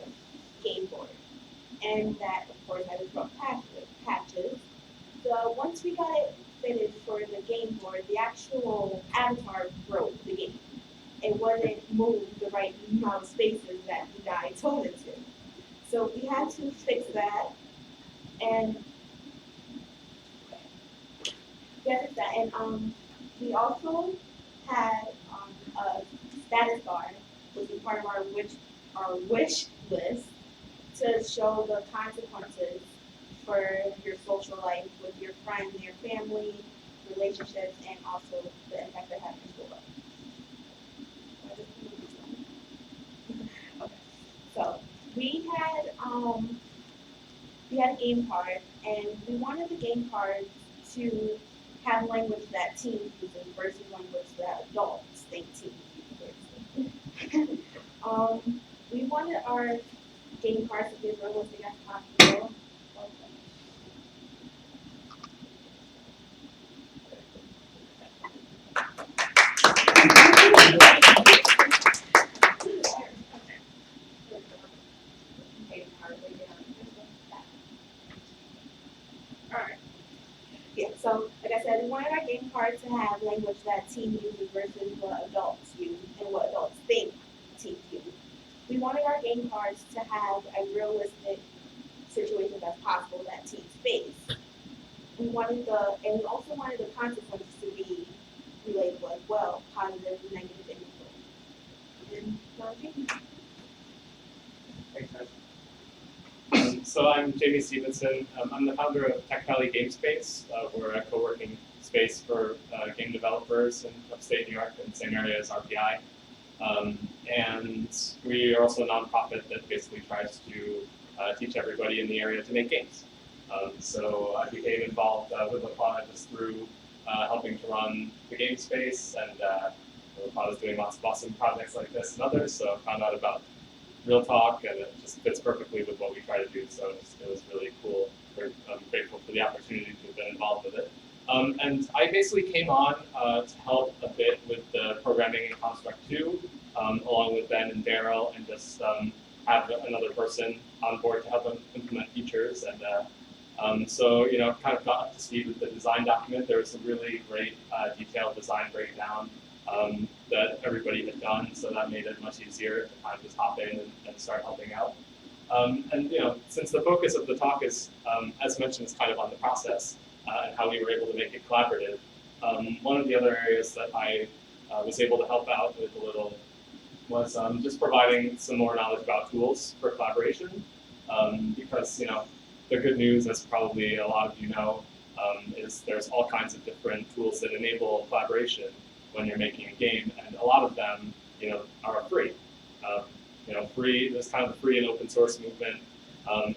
game board, and that, of course, I was from patches. So once we got it fitted for the game board, the actual avatar broke the game. It wouldn't move the right amount of spaces that the guy told it to. So we had to fix that, and we also had a status bar, which was part of our wish list to show the consequences for your social life with your friends, your family, relationships, and also the impact they have on your school life. Okay. So we had a game card, and we wanted the game card to have language that teens use versus language that adults think teens use. We wanted our game cards to be as realistic as possible. Yeah, so like I said, we wanted our game cards to have language that teens use versus what adults use and what adults think teens use. We wanted our game cards to have a realistic situation that's possible that teens face. We also wanted the consequences to be relatable as well, positive, negative, and neutral. Thanks, guys. So I'm Jamey Stevenson. I'm the founder of Tech Valley Game Space. We're a co-working space for game developers in upstate New York in the same area as RPI. And we are also a nonprofit that basically tries to teach everybody in the area to make games. So I became involved with Laquana just through helping to run the game space, and Laquana is doing lots of awesome projects like this and others, so I found out about Real Talk, and it just fits perfectly with what we try to do, so it was really cool. I'm grateful for the opportunity to have been involved with it. And I basically came on to help a bit with the programming in Construct 2, along with Ben and Daryl, and just have another person on board to help them implement features. And so, kind of got up to speed with the design document. There was some really great detailed design breakdown that everybody had done, so that made it much easier to kind of just hop in and start helping out. And since the focus of the talk is, as mentioned, is kind of on the process and how we were able to make it collaborative, one of the other areas that I was able to help out with a little was just providing some more knowledge about tools for collaboration, because the good news, as probably a lot of you know, is there's all kinds of different tools that enable collaboration when you're making a game, and a lot of them, are free. Free. There's kind of the free and open source movement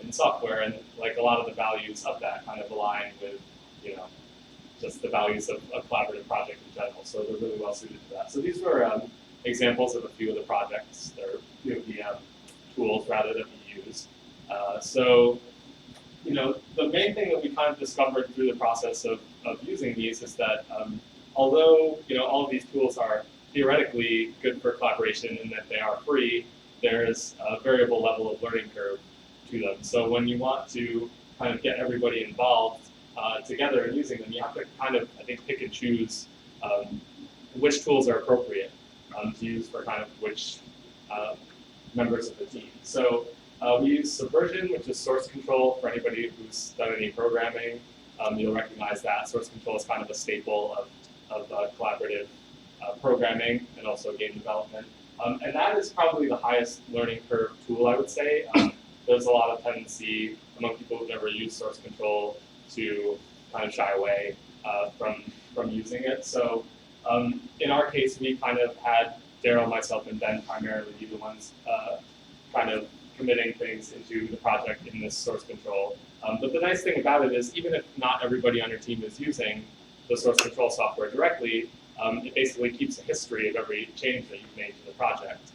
in software, and like a lot of the values of that kind of align with, just the values of a collaborative project in general. So they're really well suited to that. So these were examples of a few of the projects. They're the tools rather that we use. The main thing that we kind of discovered through the process of using these is that although all of these tools are theoretically good for collaboration in that they are free, there's a variable level of learning curve to them. So when you want to kind of get everybody involved together in using them, you have to kind of, I think, pick and choose which tools are appropriate to use for kind of which members of the team. So we use Subversion, which is source control for anybody who's done any programming. You'll recognize that source control is kind of a staple of collaborative programming and also game development. And that is probably the highest learning curve tool, I would say. There's a lot of tendency among people who've never used source control to kind of shy away from using it. So in our case, we kind of had Daryl, myself, and Ben primarily be the ones kind of committing things into the project in this source control. But the nice thing about it is, even if not everybody on your team is using the source control software directly, it basically keeps a history of every change that you've made to the project.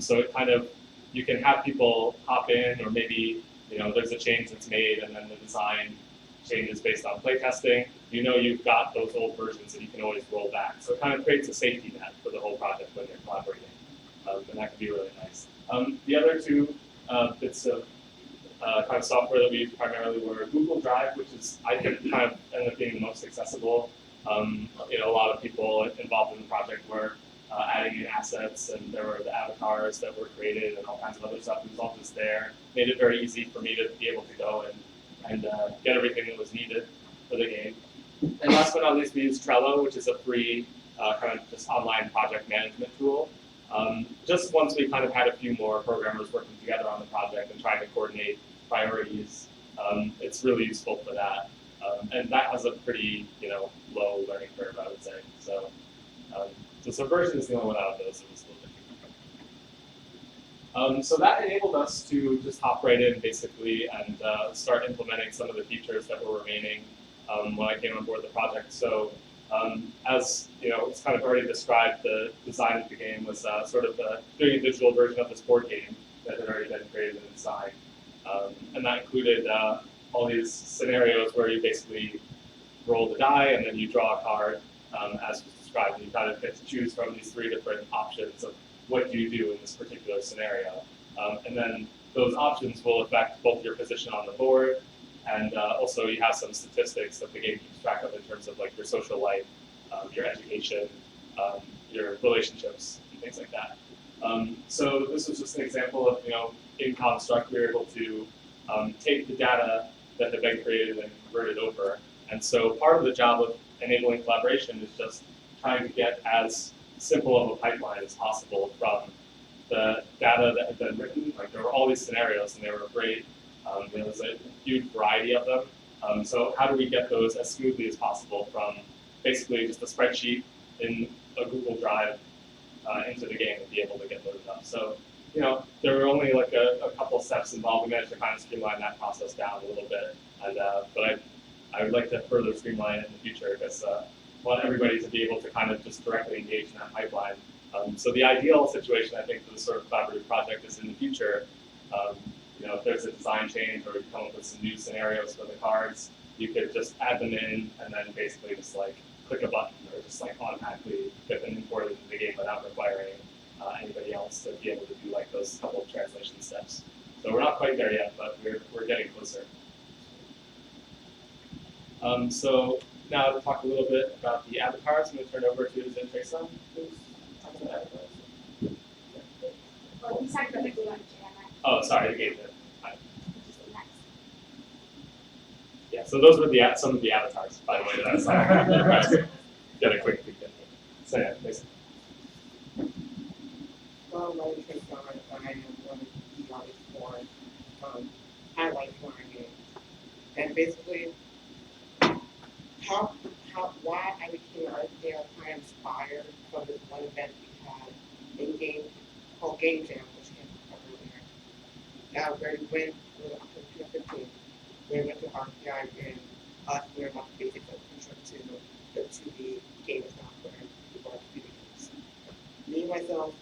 So it kind of, you can have people hop in, or maybe there's a change that's made and then the design changes based on playtesting. You've got those old versions that you can always roll back. So it kind of creates a safety net for the whole project when you're collaborating. And that can be really nice. The other two bits of kind of software that we used primarily were Google Drive, which is, I think, kind of ended up being the most accessible. A lot of people involved in the project were adding in assets, and there were the avatars that were created and all kinds of other stuff. It was all just there. Made it very easy for me to be able to go and get everything that was needed for the game. And last but not least, we used Trello, which is a free kind of just online project management tool. Just once we kind of had a few more programmers working together on the project and trying to coordinate priorities, it's really useful for that. And that has a pretty, low learning curve, I would say. So, so Subversion is the only one out of those that was a little bit. So that enabled us to just hop right in, basically, and start implementing some of the features that were remaining when I came on board the project. So, as it's kind of already described, the design of the game was sort of doing a digital version of this board game that had already been created and designed. And that included all these scenarios where you basically roll the die and then you draw a card, as was described, and you kind of get to choose from these three different options of what do you do in this particular scenario. And then those options will affect both your position on the board, and also you have some statistics that the game keeps track of in terms of like your social life, your education, your relationships, and things like that. So this was just an example of, in Construct, we were able to take the data that had been created and convert it over. And so part of the job of enabling collaboration is just trying to get as simple of a pipeline as possible from the data that had been written. Like, there were all these scenarios and they were great. There was a huge variety of them. So how do we get those as smoothly as possible from basically just a spreadsheet in a Google Drive into the game and be able to get those up. So, there were only like a couple steps involved. We managed to kind of streamline that process down a little bit. And but I would like to further streamline it in the future, because I want everybody to be able to kind of just directly engage in that pipeline. So the ideal situation, I think, for this sort of collaborative project is in the future, if there's a design change or you come up with some new scenarios for the cards, you could just add them in and then basically just like click a button or just like automatically get them imported into the game without requiring anybody else to be able to do like those couple of translation steps. So we're not quite there yet, but we're getting closer. So now to talk a little bit about the avatars, I'm going to turn over to Zintresa, who's talking about avatars. Well, we talked about the glue on Jamey. Oh, sorry, you gave it. Which is the next. Yeah, so those were some of the avatars, by the way, that I saw. Get a quick peek at them. So yeah, basically. Well, my name is Chang. I am one of the artists for highlight for our game. And basically, why I became an artist there, I am inspired from this one event we had in game called Game Jam, which came up earlier. Where we went in October 2015. We went to RPI and us learned about the basics of construction to the game software for computer games. Me and myself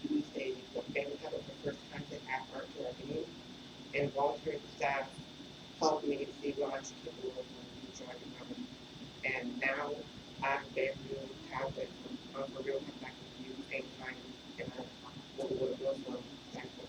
used a family title for the first time to add art to our game, and volunteering staff helped me see what I should do with the drawing number. And now I'm very real talented for real back with you and time, and what it was back then.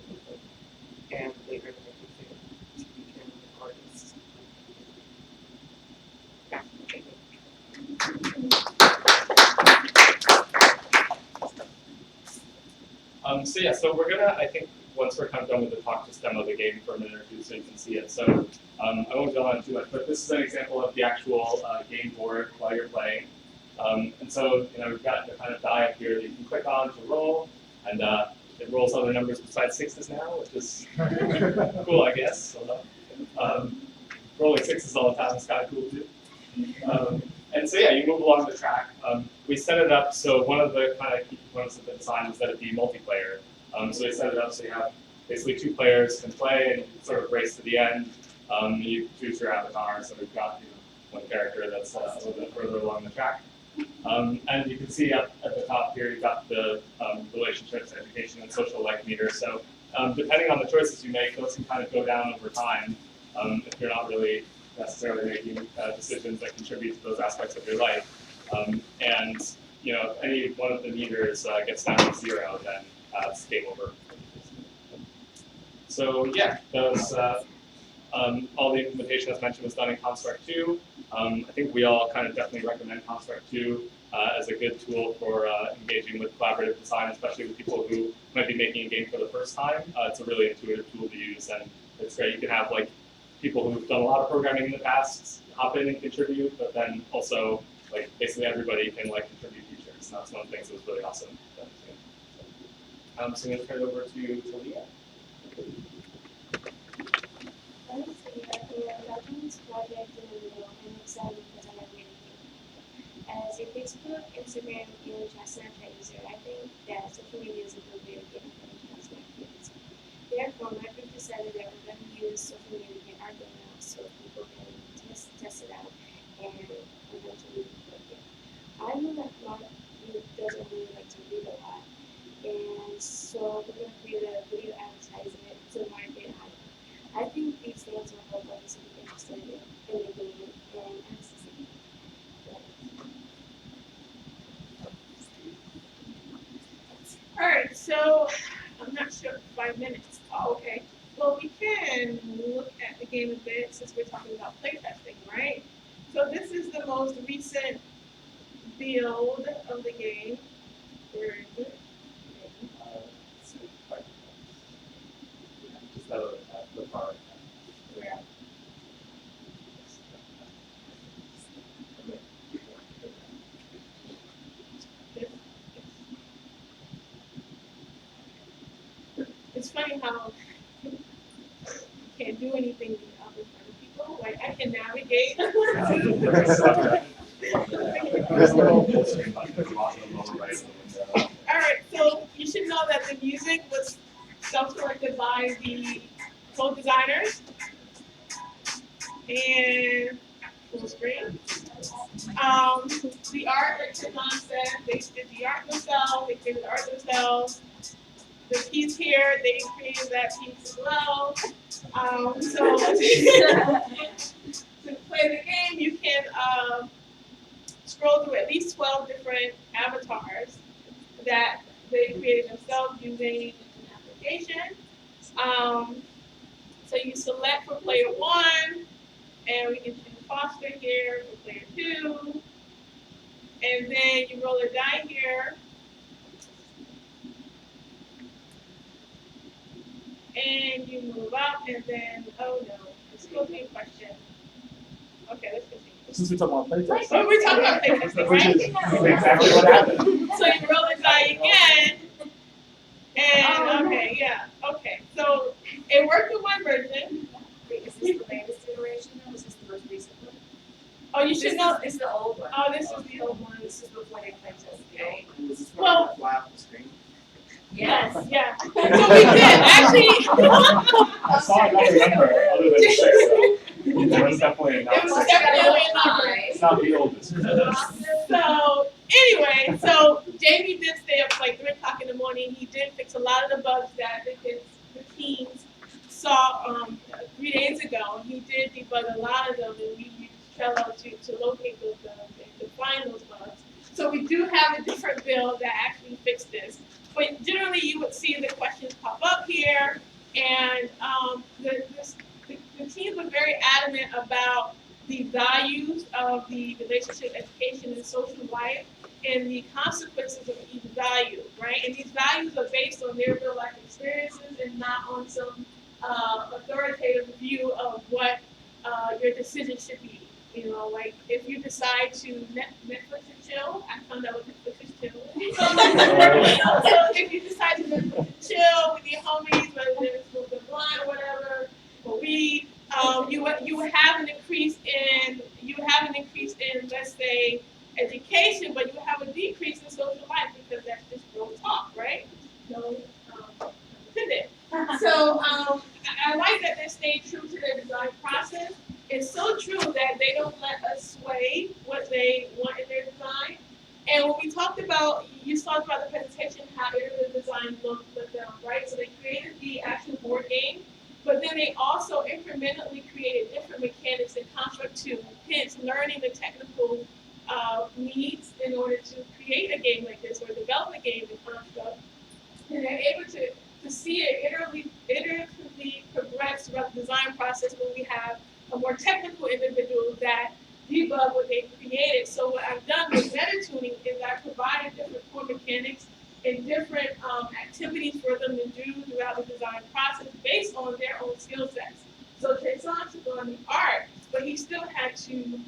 So yeah, so we're gonna, I think, once we're kind of done with the talk, just demo the game for a minute or two so you can see it. So I won't go on too much, but this is an example of the actual game board while you're playing. And so, we've got the kind of die up here that you can click on to roll, and it rolls other numbers besides sixes now, which is cool, I guess. Rolling sixes all the time is kind of cool too. And so yeah, you move along the track. We set it up so one of the kind of key components of the design was that it be multiplayer. So we set it up so you have basically 2 players can play and you sort of race to the end. You choose your avatar, so we've got one character that's a little bit further along the track. And you can see up at the top here, you've got the relationships, education, and social life meter. So depending on the choices you make, those can kind of go down over time if you're not really necessarily making decisions that contribute to those aspects of your life. And if any one of the meters gets down to 0, then it's game over. So yeah, those all the implementation as mentioned was done in Construct 2. I think we all kind of definitely recommend Construct 2 as a good tool for engaging with collaborative design, especially with people who might be making a game for the first time. It's a really intuitive tool to use, and it's great. You can have people who've done a lot of programming in the past hop in and contribute, but then also basically everybody can contribute features, and that's one of the things that was really awesome. So I'm going to turn it over to Talia. I'm working this project in the middle. I'm excited because I have many things. As a Facebook, Instagram, image, and Snapchat user, I think that social media is a good way of getting information to my kids. Therefore, my group decided that we're going to use social media to get our game out so people can test it out and eventually work it. I know that a lot of you doesn't really like to read a lot, and so we're going to create a video advertisement to market out. I think these things will help others to be interested in the game and accessing it. All right, so I'm not sure, 5 minutes. Oh, okay. Well, we can look at the game a bit since we're talking about playtesting, right? So this is the most recent build of the game. Where is it? The far. Where? It's funny how you can't do anything up in front of people. Like I can navigate. All right, so you should know that the music was self-selected by the co-designers and full screen. The art, like Siobhan said, they did the art themselves. They created the art themselves. The piece here, they created that piece as well. So to play the game, you can scroll through at least 12 different avatars that they created themselves using an application. So you select for player 1, and we can choose foster here for player 2. And then you roll a die here. And you move up, and then, oh no, it's still a question. Okay, let's continue. Since we're talking about playtesting. Oh, we're talking about playtesting, right? Exactly what happened. So you roll a die again, and okay, yeah, okay. So it worked in one version. Wait, is this the latest iteration or is this the most recent one? Oh, you should know. This is the old one. Oh, this is the old one. This is before they played test. Okay. Was this Well- one fly off the screen? Yes. Yeah. So we did actually. I saw it, I don't remember, other than 6, though. There was definitely It was not 6. definitely a number. It's not the oldest. So anyway, so Jamey did stay up like 3 o'clock in the morning. He did fix a lot of the bugs that the teams saw 3 days ago. He did debug a lot of them, and we used Trello to locate those bugs and to find those bugs. So we do have a different build that actually fixed this. But generally, you would see the questions pop up here, and the teams were very adamant about the values of the relationship, education, and social life, and the consequences of each value, right? And these values values are based on their real life experiences and not on some authoritative view of what your decision should be. You know, like if you decide to Netflix and chill, I found out what Netflix is chill. So if you decide to Netflix and chill with your homies, whether it's with the blunt or whatever, or weed, you have an increase in let's say education, but you have a decrease in social life because that's just real talk, right? No, pivot. So I like that they stay true to their design process. It's so true that they don't let us sway what they want in their design. And when we talked about, you talked about the presentation, how iterative design looked with them, right? So they created the actual board game, but then they also incrementally created different mechanics and construct to hence learning the technical needs in order to create a game like this or develop a game in construct. And they're able to see it iteratively progress throughout the design process when we have a more technical individual that debug what they created. So what I've done with Metatuning is I provided different core mechanics and different activities for them to do throughout the design process based on their own skill sets. So Chang took on the art, but he still had to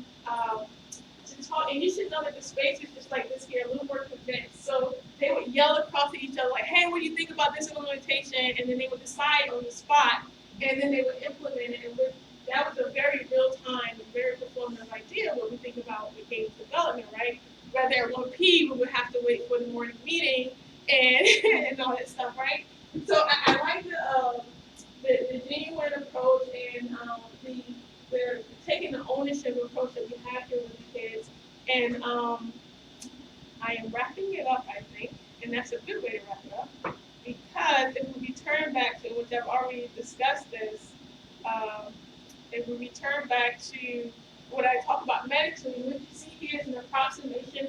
talk, and you should know that the space is just like this here, a little more condensed. So they would yell across at each other like, hey, what do you think about this implementation? And then they would decide on the spot, and then they would implement it. And that was a very real-time and very performative idea when we think about the game's development, right? Rather at 1 p.m. we would have to wait for the morning meeting and and all that stuff, right? So I like the genuine approach and the taking the ownership approach that we have here with the kids. And I am wrapping it up, I think, and that's a good way to wrap it up. Because if we return back to, which I've already discussed this, if we return back to what I talk about Metatuning, what you see here is an approximation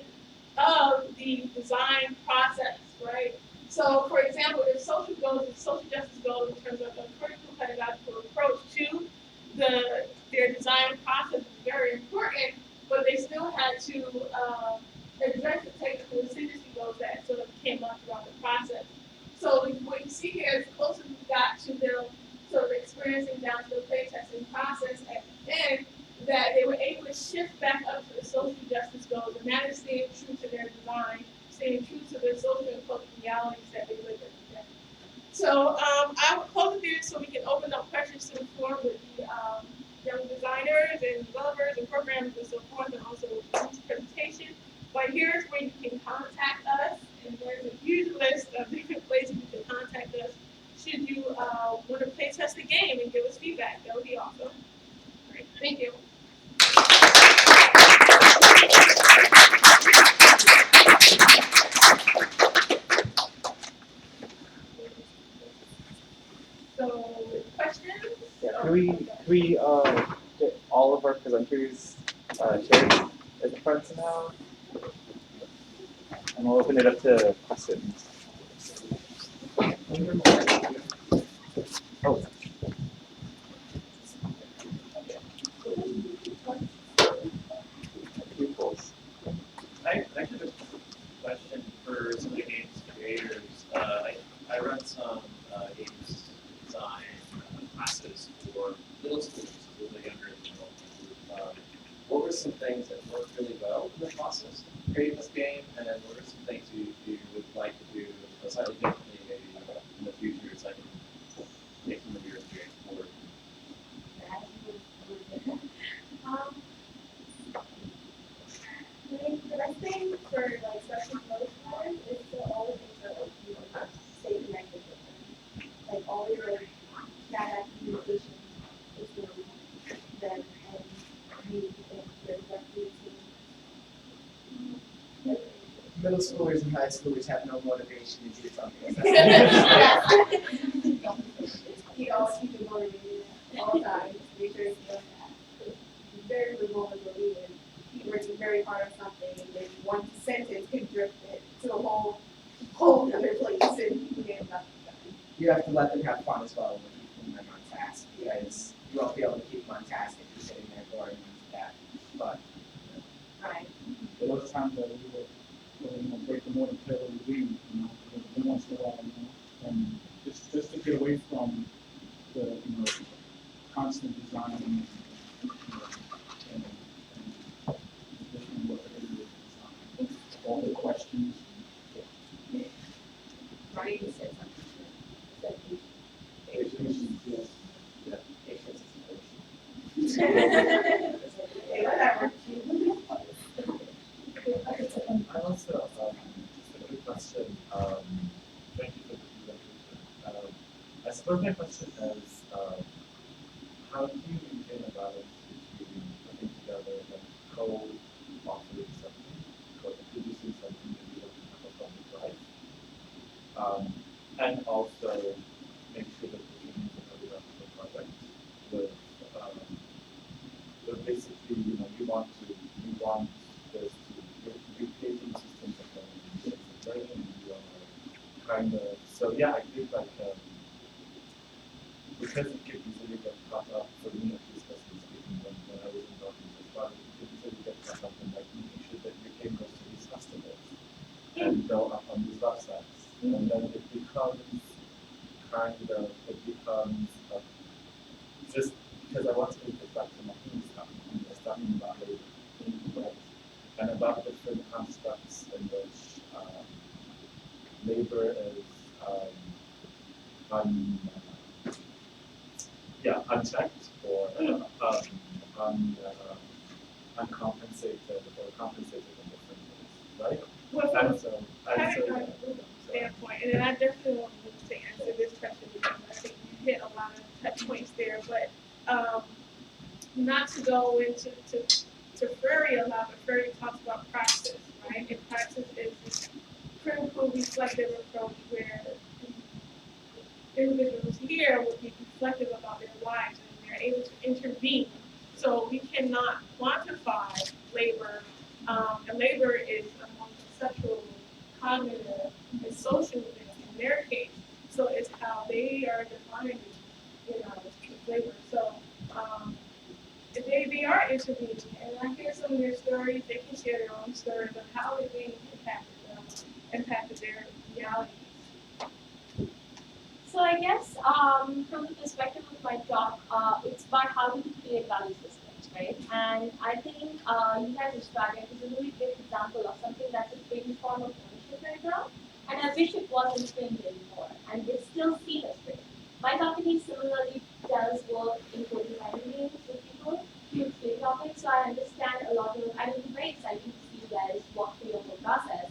of the design process, right? So, for example, if social justice goals in terms of a critical pedagogical approach to their design process is very important, but they still had to address the technical efficiency goals that sort of came up throughout the process. So what you see here is closer we got to them sort of experiencing down to the playtesting process at the end, that they were able to shift back up to the social justice goals, and that is staying true to their design, staying true to the social and cultural realities that they live in today. So I will close it there so we can open up questions to the floor with the young designers and developers and programmers and so forth, and also with the presentation. But here's where you can contact us, and there's a huge list of different places you can contact us should you want to play test the game and give us feedback. That would be awesome. All right, thank you. So, questions? Yeah, can we get all of our presenters shared at the front somehow? And we'll open it up to questions. Oh. Pupils. I actually have a question for some of the games creators. I run some games design classes for middle schoolers, a little bit younger than middle. What were some things that worked really well in the process of creating this game, and then what are some things you would like to do slightly differently maybe in the future, so I can take some of your experience forward? The best thing for like especially most players is to always make sure like you stay connected with them. Like always like that communication between them and you and your rugby team. Middle schoolers and high schoolers have no motivation to do something. You always keep it motivated all the time. Make sure you know that. Very good moment where we would be working very hard on something, and then one sentence could drift it to a whole other place, and you get nothing done. You have to let them have fun as well when keeping them on task, because you won't be able to keep them on task if you're sitting there boring them to death. But Right. There was times that we would break the morning pill and read, then once in a while, and just to get away from the constant design and different what it is design, all the questions. Right, you said something. That Patience, yes. patience is important. Whatever. I also, just a quick question, thank you for the presentation. I suppose my question is, how do you maintain a balance between putting together and co-authoring something, co-producing something that you don't have a public life, and also make sure that the humans are covered up the project with basically, you want this to, you're creating systems of learning, and you are kind of, so yeah, I think like, because it could easily get caught up, for me at least, personally speaking, when I was involved in this project, it could easily get caught up in like making sure that your game goes to these festivals and go up on these websites. And then it becomes just because I want to reflect on my own stuff, and I was talking about labor, right? And about different constructs in which labor is unchecked or uncompensated or compensated in different ways, right? Well, And so, standpoint, and then I definitely want to answer this question because I think you hit a lot of touch points there, but not to go into Furry a lot, but Furry talks about praxis, right? And praxis is this critical reflective approach where individuals here would be reflective about their lives and they're able to intervene. So we cannot quantify labor, and labor is among conceptual, cognitive, and social things in their case. So it's how they are defined, labor. So they are intervening, and I hear some of their stories. They can share their own stories of how it being impacted their realities. So I guess from the perspective of my talk, it's about how do we create value systems, right? And I think you guys described is a really good example of something that's a fringe form of ownership right now. And I wish it wasn't fringe anymore, and it's still seen as fringe. My company similarly does work in co-design games with people to create topics, so I understand a lot of, and it was very exciting to see you guys walk through your whole process.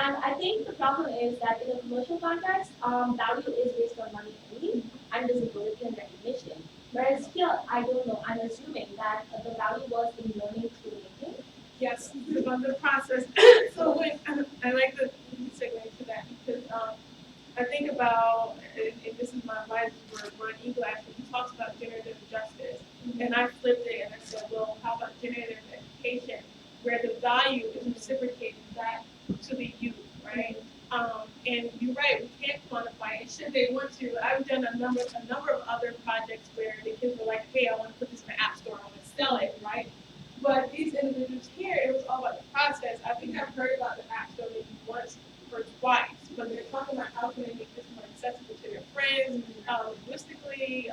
And I think the problem is that in a commercial context, value is based on money only and visibility and recognition. Whereas here, I don't know, I'm assuming that the value was in learning through making. Yes, on the process. So when I like the segue to that because I think about, and this is my advice for Ron Eagle actually, he talks about generative justice. And I flipped it and I said, well, how about generative education, where the value is reciprocated back to the youth, right? And you're right, we can't quantify it. Should they want to? I've done a number of other projects where the kids were like, hey, I want to put this in the app store, I want to sell it, right? But these individuals here, it was all about the process. I think I've heard about the app store maybe once or twice, but they're talking about how can they make this more accessible to their friends, linguistically,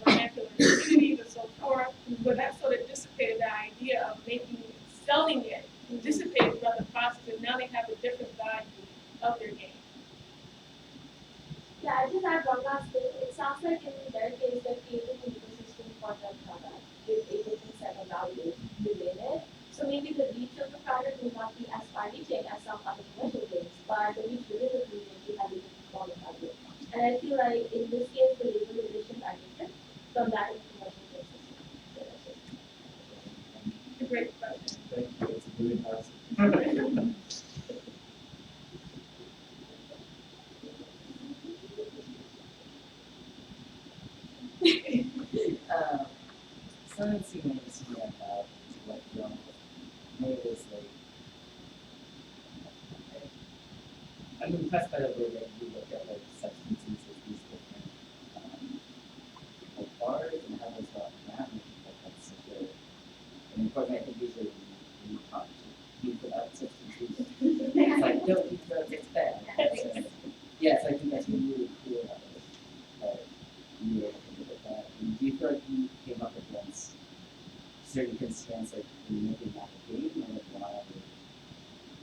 vernacular communities, and so forth. But that sort of dissipated the idea of selling it, dissipated throughout the process, and now they have a different value of their game. Yeah, I just have one last thing. It sounds like in their case, they're creating an ecosystem for their product with a different set of values within it. So maybe the reach of the product will not be as far-reaching as some other commercial games, but the reach within the community has a different form of value. And I feel like in this case, the labor relations are different from that of the commercial game system. So that's just A great question. thank you, it's a really awesome. Something similar to what John made is like, I'm impressed by the way that you look at like substances as these different like bars and how those got mapped. Like that's such a, and important. I think usually when you talk to people about substances, it's like don't eat drugs, it's bad. something really cool about it that you were able to look at that? And do you feel like you came up against certain constraints like when you're making that a game or like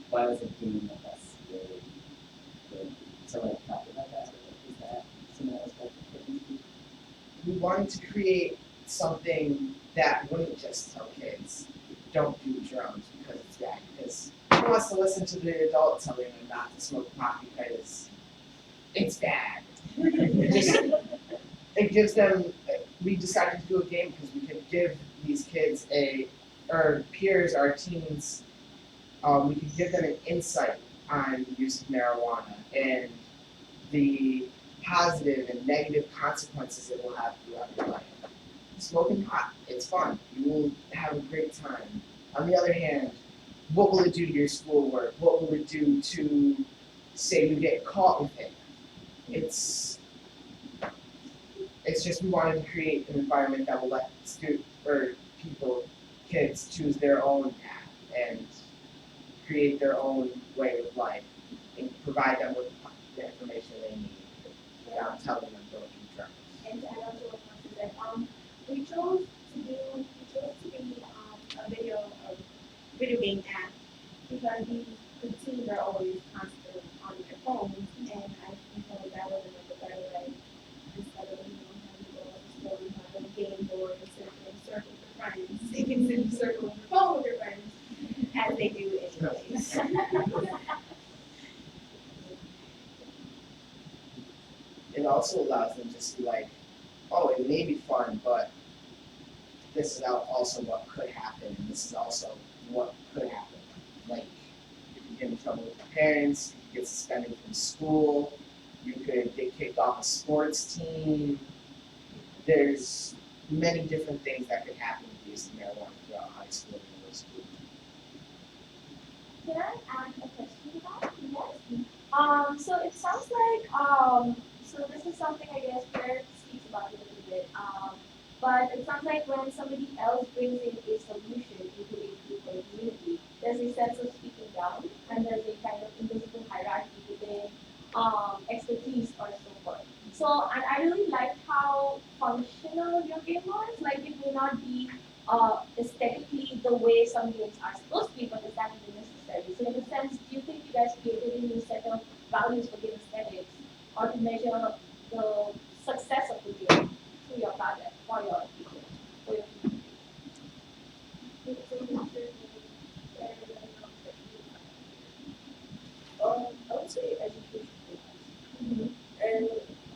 why was a game the best way to like talk about that? Or is that something that was like we wanted to create something that wouldn't just tell kids, don't do drums because it's bad. Because who wants to listen to the adult telling them not to smoke pot because it's bad? It gives them, we decided to do a game because we could give these kids or peers, our teens, we could give them an insight on the use of marijuana and the positive and negative consequences it will have throughout your life. Smoking pot, it's fun. You will have a great time. On the other hand, what will it do to your schoolwork? What will it do to, say, you get caught with it? It's just we wanted to create an environment that will let kids choose their own path and create their own way of life and provide them with the information they need without telling them don't do drugs. And to add on to what Marcia said, we chose to be a video game app because the teens are always constantly on their phones, and I think that was another better way instead of having to go to school and have a game board and sit in a circle with friends. You can sit in a circle on your phone with your friends as they do anyways. It also allows them to see like, oh, it may be fun, but this is also what could happen, and this is also what could happen. Like, you could get in trouble with your parents, you could get suspended from school, you could get kicked off a sports team. There's many different things that could happen with using marijuana throughout high school and middle school. Can I add a question about that? Yes. So it sounds like so this is something I guess Claire speaks about it a little bit. But it sounds like when somebody else brings in a solution into a group or a community, there's a sense of speaking down, and there's a kind of invisible hierarchy within expertise or so forth. So, and I really liked how functional your game was. Like, it may not be aesthetically the way some games are supposed to be, but it's actually necessary. So, in a sense, do you think you guys created a new set of values for game aesthetics, or to measure the success of the game through your project for your people, for your community? I would say education. And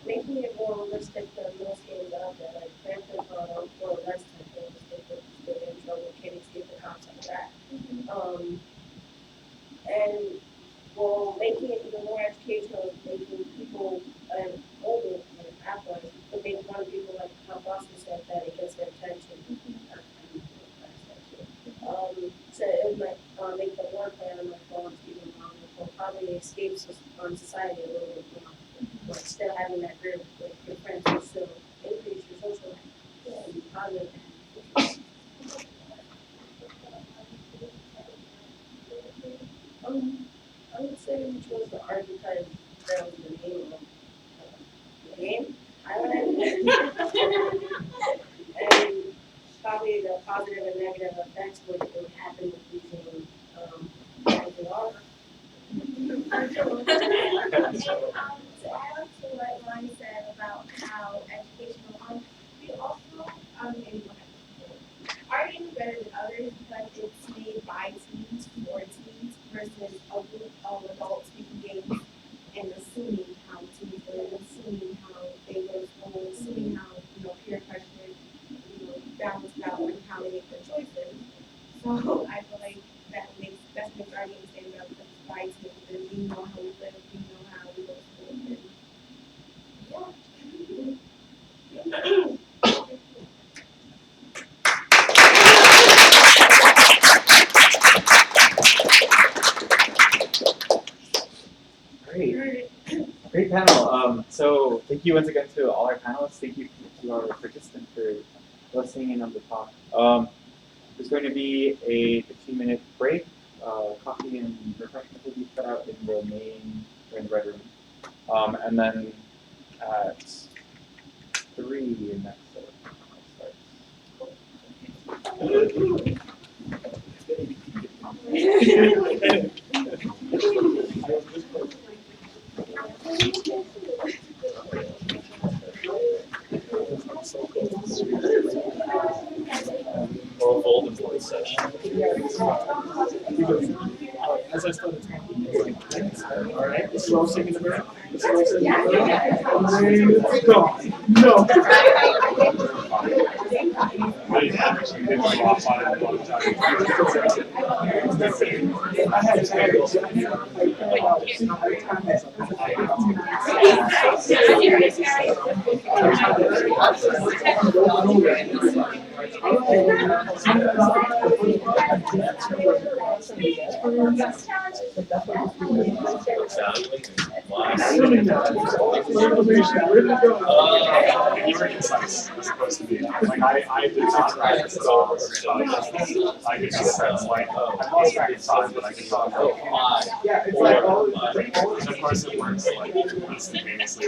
making it more realistic than most games out there, like Grand Theft Auto or less type of realistic, but still in trouble, can't escape the concept of that. And well, making it even more educational, making people older and athletes, but they want people like how Boston said that it gets their attention. So it might make the warfare on my phone even longer, or probably escapes on society a little bit more. But still having that group with your friends will still increase your social life and positive. I would say we chose the art because that was the name of the game. And probably the positive and negative effects would happen with using art. To add on to what Lonnie said about how educational, we also our game is better than others because it's made by teens for teens versus a group of adults making games and assuming how teens learn, assuming how they go to school, assuming how peer pressure balance out and how they make their choices. So I feel like that makes our game stand out because it's by teens and we know how we live, we know how we go to school. And Great panel. So thank you once again to all our panelists. Thank you to our participants for listening in on the talk. There's going to be a 15-minute break. Coffee and refreshments will be put out in the red room. And then at 3 next Or a Voldemort session. As I started talking, all right, this is all singing the bird. This is all singing the bird. No. I had You were concise, as opposed to me. Like, I did not practice at all, so I could just sense, like, I lost track of time, but I could talk. Yeah, it's like all And of course, it works, like, instantaneously.